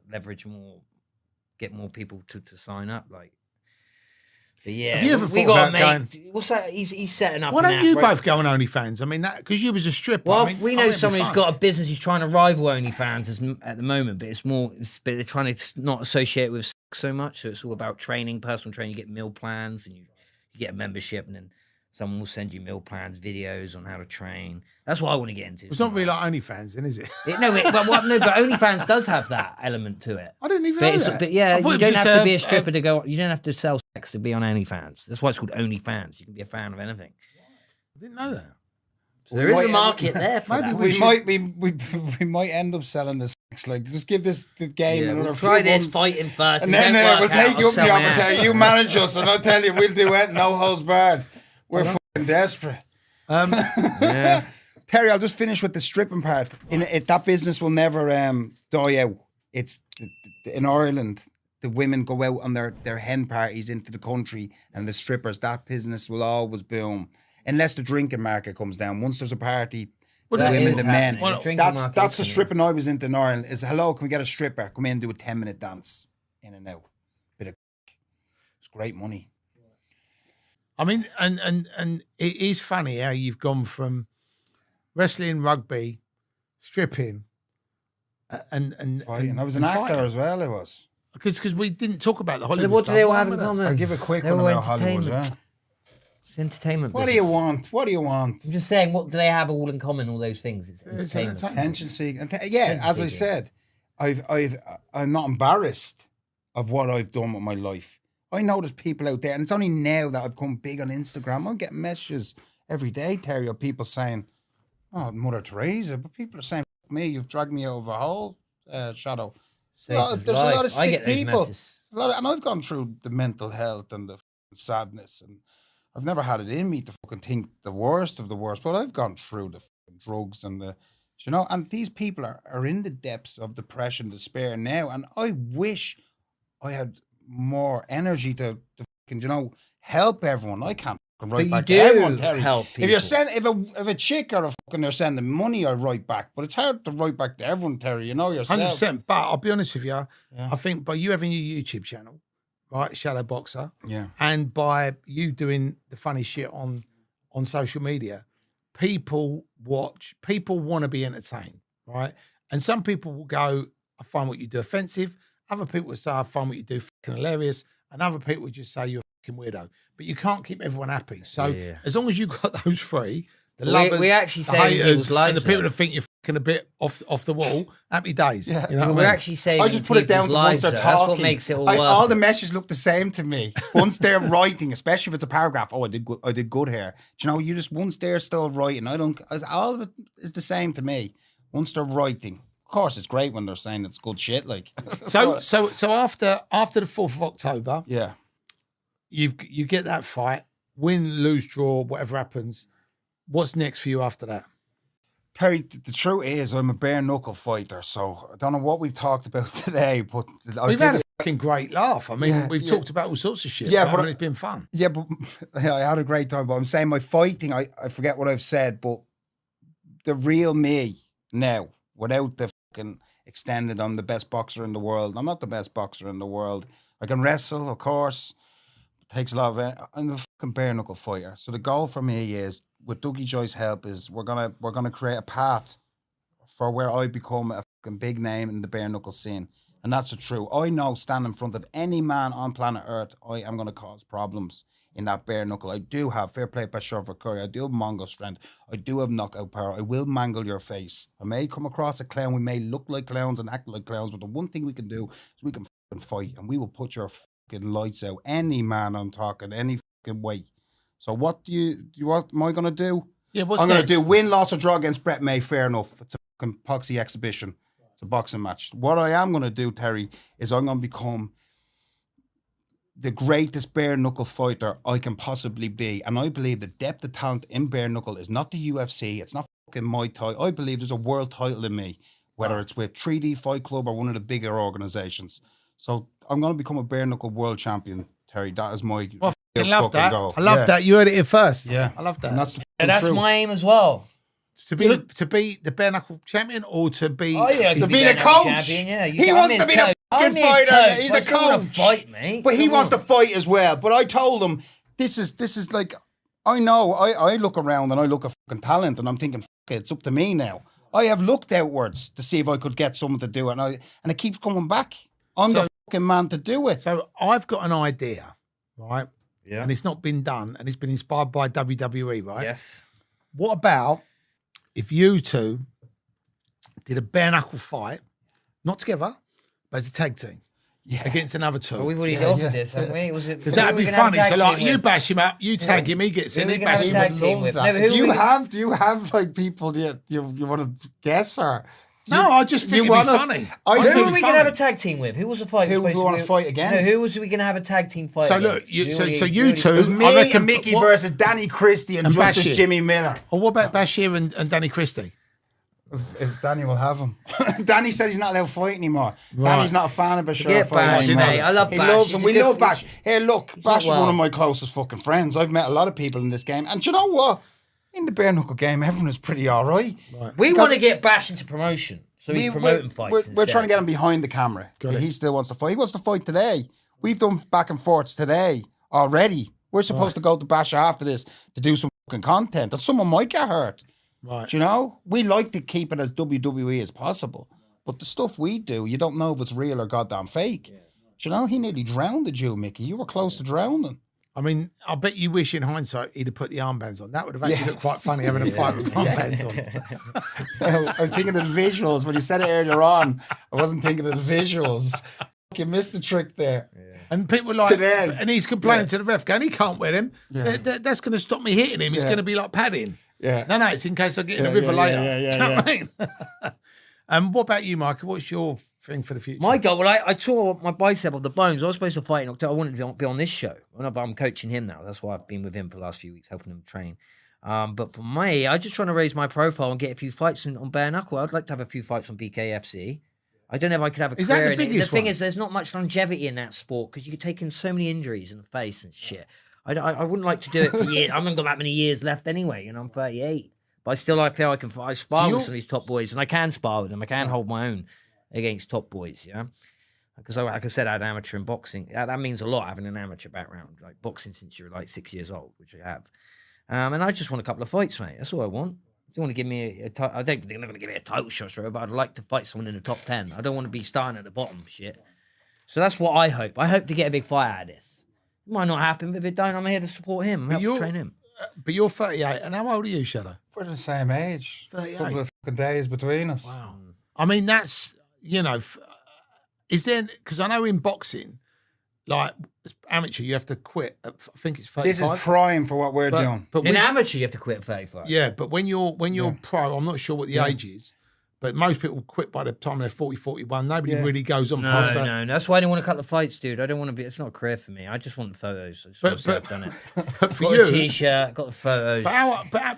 more people to sign up. Like, but yeah, have you ever we thought got a about mate. going? What's that? He's setting up. Why an don't app, you right? both go on OnlyFans? I mean, that because you was a stripper. Well, I mean, we I know think it'd be someone who's fun. got a business who's trying to rival OnlyFans at the moment, but but they're trying to not associate with sex so much. So it's all about training, personal training. You get meal plans, and you get a membership, and then someone will send you meal plans, videos on how to train. That's what I want to get into. It's not really like OnlyFans, then, is it? But OnlyFans does have that element to it. I didn't even know that. But yeah, I thought you it was don't just have to be a stripper to go. You don't have to sell sex to be on OnlyFans. That's why it's called OnlyFans. You can be a fan of anything. I didn't know that. So there is a market there for that. We might end up selling this. Like, just give this the game another we'll few try this months. fighting first, and then we'll take you up in the I'll offer. sell my Tell you manage us, and I'll tell you we'll do it. No holds barred. We're fucking desperate. Terry, I'll just finish with the stripping part. That business will never die out. It's in Ireland. The women go out on their hen parties into the country, and the strippers. That business will always boom, unless the drinking market comes down. Once there's a party, the women, the men. That's the stripping I was into in Ireland. Is hello, can we get a stripper? Come in, do a 10-minute dance, in and out. It's great money. I mean, and it is funny how you've gone from wrestling, rugby, stripping, and Fighting. I was an actor as well. I was. Because we didn't talk about the Hollywood What stuff. do they all have in common? I'll give a quick They're one all about Hollywood. entertainment. Yeah. It's entertainment. What do business. you want? What do you want? I'm just saying, what do they have all in common? All those things. It's entertainment. Attention seeking. As I said, I'm not embarrassed of what I've done with my life. I know there's people out there, and it's only now that I've come big on Instagram. I'm getting messages every day, Terry, of people saying, "Oh, Mother Teresa," but people are saying, "Fuck me, you've dragged me out of a hole, Shadow." There's a lot of sick people, and I've gone through the mental health and the sadness, and I've never had it in me to fucking think the worst of the worst, but I've gone through the drugs and and these people are in the depths of depression, despair now, and I wish I had more energy to fucking, help everyone. I can't fucking write back to everyone, Terry. Help people. If you're if a chick or a fucking they're sending money, I write back, but it's hard to write back to everyone, Terry. You know yourself. 100%. But I'll be honest with you, I think by you having your YouTube channel, right, Shadow Boxer, and by you doing the funny shit on social media, people watch, people want to be entertained, right? And some people will go, I find what you do offensive. Other people will say, I find what you do fucking hilarious. And other people would just say, you're a fucking weirdo. But you can't keep everyone happy. So as long as you've got those three, the lovers, we actually the say haters, lives, and the people that think you're fucking a bit off the wall, happy days. Yeah. You know what We're I mean? actually saying I just put it down to once they're talking. That's what makes it all worth all the it. messages look the same to me. Once they're writing, especially if it's a paragraph. Oh, I did good here. Do you know? You just once they're still writing. All of it is the same to me. Once they're writing, of course, it's great when they're saying it's good shit. Like So after the 4th of October, yeah, you get that fight, win, lose, draw, whatever happens. What's next for you after that? Perry, the truth is, I'm a bare knuckle fighter, so I don't know what we've talked about today, but We've had a fucking great laugh. I mean, we've talked about all sorts of shit. Yeah, but but it's been fun. Yeah, but I had a great time. But I'm saying my fighting, I forget what I've said, but the real me now, without the fucking extended, I'm the best boxer in the world. I'm not the best boxer in the world. I can wrestle, of course. It takes a lot of. I'm a fucking bare knuckle fighter. So the goal for me is, with Dougie Joy's help, is we're gonna create a path for where I become a fucking big name in the bare knuckle scene. And that's the truth. I know, stand in front of any man on planet Earth, I am going to cause problems in that bare knuckle. I do have fair play, Bashar Vakuri. I do have Mongo strength. I do have knockout power. I will mangle your face. I may come across a clown. We may look like clowns and act like clowns, but the one thing we can do is we can fucking fight, and we will put your fucking lights out. Any man I'm talking, any fucking way. So what what am I going to do? Yeah, what's I'm going to next? do win, loss, or draw against Brett May. Fair enough. It's a poxy exhibition. It's a boxing match. What I am going to do, Terry, is I'm going to become the greatest bare knuckle fighter I can possibly be. And I believe the depth of talent in bare knuckle is not the UFC. It's not fucking Muay Thai. I believe there's a world title in me, whether it's with 3D Fight Club or one of the bigger organizations. So I'm going to become a bare knuckle world champion, Terry. That is my I love that. goal. I love that. You heard it here first. Yeah. I love that. And that's the And that's truth. my aim as well. To be the bare knuckle champion, or to be Oh yeah, To be the coach. Yeah, He wants to be the fucking fighter. He's a coach. Fight, mate. But he Come wants on. to fight as well. But I told him, this is like, I know, I look around and I look at fucking talent and I'm thinking, fuck it, it's up to me now. I have looked outwards to see if I could get someone to do it. And it keeps coming back. I'm the fucking man to do it. So I've got an idea, right? Yeah. And it's not been done, and it's been inspired by WWE, right? Yes. What about if you two did a bare knuckle fight, not together, but as a tag team against another two? Well, we've already offered this, haven't we? Because that'd be funny. So like, you bash him up, you tag him, he gets in, Who he we gonna bash have a him. tag team with? That. No, who Do you have like people that you want to guess or? No, I just think it'd be funny. I Who think are we going to have a tag team with? Who was the fight? Who supposed we want to fight No, against? who was we going to have a tag team fight So look, against? so you two, It was me I reckon, and Mickey versus Danny Christie and Justice Bashir. Jimmy Miller. Or what about Bashir and Danny Christie? If Danny will have him. Danny said he's not allowed to fight anymore. Right. Danny's not a fan of Bashir. Forget Bash, anymore. mate. I love He Bash. loves He's him. a We good- love Bash. Hey, look, Bash is well. one of my closest fucking friends. I've met a lot of people in this game. And do you know what? In the bare knuckle game, everyone is pretty all right. We want to get Bash into promotion. So he's promoting fights. We're trying to get him behind the camera. He still wants to fight. He wants to fight today. We've done back and forths today already. We're supposed to go to Bash after this to do some fucking content. That someone might get hurt. Right. Do you know? We like to keep it as WWE as possible. But the stuff we do, you don't know if it's real or goddamn fake. Do you know? He nearly drowned you, Mickey. You were close to drowning. I mean, I bet you wish in hindsight he'd have put the armbands on. That would have actually looked quite funny having a fight with armbands on. I was thinking of the visuals. When you said it earlier on, I wasn't thinking of the visuals. You missed the trick there. And people were like, Today. and he's complaining to the ref, going, he can't wear him. That's going to stop me hitting him. It's going to be like padding. Yeah. No, it's in case I get in the river later. Do you know what I mean? What about you, Michael? What's your thing for the future? My God, well, I tore my bicep off the bones. I was supposed to fight in October. I wanted to be on this show. But I'm coaching him now. That's why I've been with him for the last few weeks, helping him train. But for me, I'm just trying to raise my profile and get a few fights on bare knuckle. I'd like to have a few fights on BKFC. I don't know if I could have a Is that career the in it. biggest The thing one? is, there's not much longevity in that sport because you could take in so many injuries in the face and shit. I wouldn't like to do it for years. I haven't got that many years left anyway. I'm 38. But I feel I can I spar with some of these top boys, and I can spar with them. I can hold my own against top boys, Because like I said, I had amateur in boxing. That means a lot, having an amateur background, like boxing since you're like 6 years old, which I have. And I just want a couple of fights, mate. That's all I want. They want to give me a title. I don't think they're going to give me a title shot, but I'd like to fight someone in the top 10. I don't want to be starting at the bottom, shit. So that's what I hope. I hope to get a big fight out of this. It might not happen, but if it don't, I'm here to support him. I'm here to train him. But you're 38, and how old are you, Shadow? We're the same age. 38. Couple of fucking days between us. Wow. I mean, that's, is there, because I know in boxing, like as amateur, you have to quit at, I think it's 35. This is prime for what we're doing. But In with- amateur, you have to quit at 35. yeah, but when you're pro, I'm not sure what the age is, but most people quit by the time they're 40, 41. Nobody really goes on past that. No. That's why I didn't want to cut the fights, dude. I don't want to be. It's not a career for me. I just want the photos. I just want to say I've done it. But for Got you, a t-shirt, got the photos.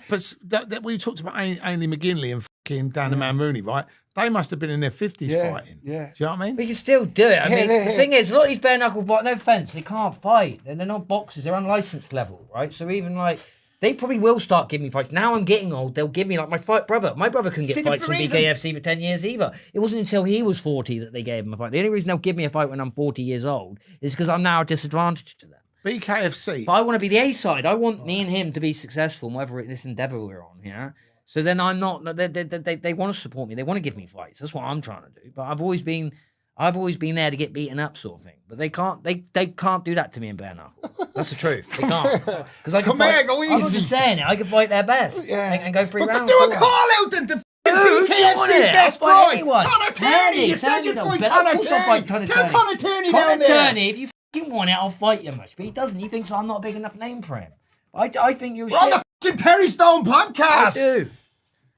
but that we talked about Ainley McGinley and fucking Dan the Man Rooney, right? They must have been in their 50s fighting. Yeah. Do you know what I mean? We can still do it. I mean, the thing is, a lot of these bare knuckle boxers, no offense, they can't fight. And they're not boxers. They're unlicensed level, right? So even like, they probably will start giving me fights. Now I'm getting old. They'll give me like my brother. My brother couldn't get fights from BKFC for 10 years either. It wasn't until he was 40 that they gave him a fight. The only reason they'll give me a fight when I'm 40 years old is because I'm now a disadvantage to them. BKFC. But I want to be the A side. I want me and him to be successful in whatever this endeavor we're on, So then I'm not. They want to support me. They want to give me fights. That's what I'm trying to do. But I've always been there to get beaten up, sort of thing. But they can't. They can't do that to me in bare knuckle. That's the truth. They can't. Because I can Come here, fight. go I'm not easy. just saying it. I can fight their best. and go 3 rounds. Do a for call out then to Who do you want BKFC it? best I'll fight boy. anyone. Connor Turney. You said you'd fight Connor Turney. Tell Connor Turney down Connor there. Turney, if you fucking want it, I'll fight you much. But he doesn't. He thinks I'm not a big enough name for him. I think you're We're on shit. the fucking Terry Stone I podcast. do.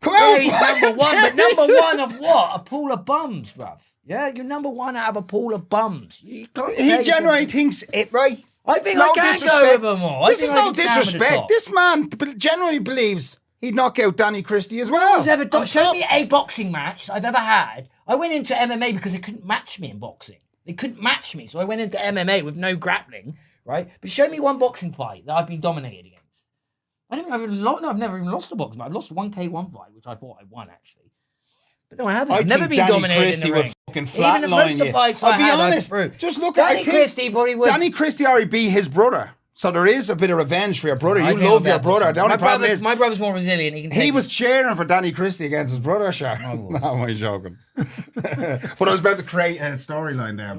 Come Yeah, out. he's number one, but number one of what? A pool of bums, bruv. Yeah, you're number one out of a pool of bums. You can't He say genuinely something- thinks it, right? I think No I can disrespect. go with them all. I This think is I no can stand with the disrespect. top. This man genuinely believes he'd knock out Danny Christie as well. Who's ever On show top. me a boxing match I've ever had. I went into MMA because they couldn't match me in boxing. They couldn't match me, so I went into MMA with no grappling, right? But show me one boxing fight that I've been dominated against. I don't think I've never even lost a boxing fight. I've lost 1K1 fight, which I thought I won actually. But no, I haven't. I I've never think been Danny dominated Christie in the would ring. fucking Even if most flatline of the you. fights I'll I be had, I honest. threw. Just look at Danny Christie probably would. Danny Christie already beat his brother. So there is a bit of revenge for your brother. I You think love I'm your better. brother. The only My problem brother- is my brother's more resilient. He can he take was it. cheering for Danny Christie against his brother, Sha. No, I'm joking. But I was about to create a storyline there.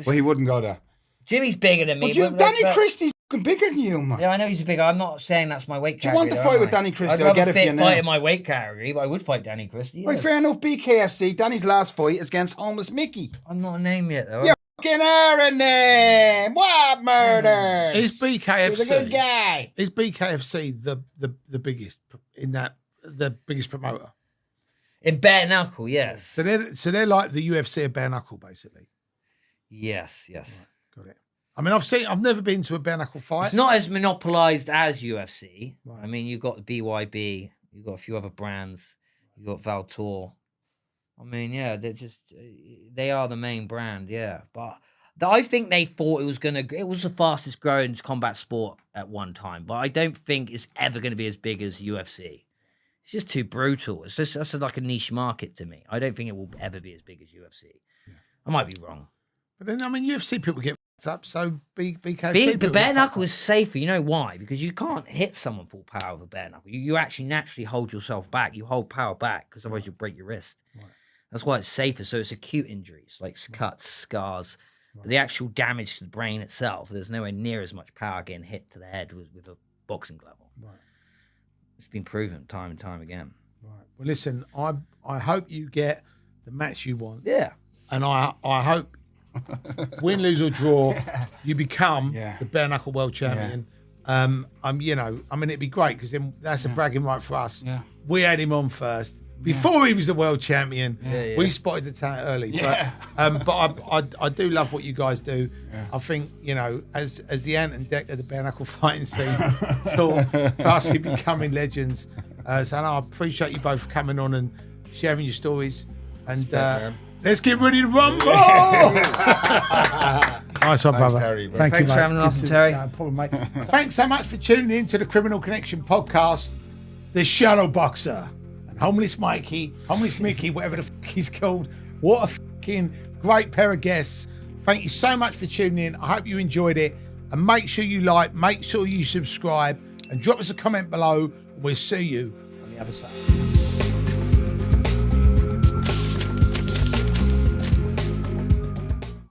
But he wouldn't go there. Jimmy's bigger than me. But Danny Christie's fucking bigger than you, man. Yeah, I know he's bigger. I'm not saying that's my weight Do you category. want to though, fight am with I? Danny Christie? I'd I'll get rather it for you fit now. fight in my weight category, but I would fight Danny Christie. Right, yes. fair enough. BKFC. Danny's last fight is against homeless Mickey. I'm not a name yet, though. You're fucking her name. What murders? Is BKFC? He's a good guy. Is BKFC the biggest in that the biggest promoter? In bare knuckle, yes. So they're like the UFC of bare knuckle, basically. Yes. Got it. I mean, I've never been to a bare knuckle fight. It's not as monopolized as UFC. Right. I mean, you've got the BYB, you've got a few other brands, you've got Valtor. I mean, yeah, they are the main brand, yeah. But I think they thought it was the fastest growing combat sport at one time. But I don't think it's ever going to be as big as UFC. It's just too brutal. That's like a niche market to me. I don't think it will ever be as big as UFC. Yeah. I might be wrong. But then, I mean, UFC people get fucked up, so BKFC people But bare get knuckle fucked is safer. You know why? Because you can't hit someone full power with a bare knuckle. You actually naturally hold yourself back. You hold power back because otherwise you'll break your wrist. Right. That's why it's safer. So it's acute injuries like cuts, scars. Right. But the actual damage to the brain itself, there's nowhere near as much power getting hit to the head with a boxing glove on. Right. It's been proven time and time again. Right. Well, listen, I hope you get the match you want. Yeah. And I hope win, lose or draw, you become the bare knuckle world champion. Yeah. I mean, it'd be great because then that's a bragging right for us. Yeah. We had him on first. Before he was the world champion, we spotted the talent early. Yeah. But I do love what you guys do. Yeah. I think, as the Ant and Deck of the bare knuckle fighting scene, you're fastly becoming legends. So I appreciate you both coming on and sharing your stories. And let's get ready to rumble. Nice one, brother. Terry, Thanks for having us, Terry. No problem, mate. Thanks so much for tuning in to the Criminal Connection podcast. The Shadow Boxer and Homeless Mikey, Homeless Mickey, whatever the fuck he's called. What a fucking great pair of guests. Thank you so much for tuning in. I hope you enjoyed it. And make sure you like, make sure you subscribe, and drop us a comment below. And we'll see you on the other side.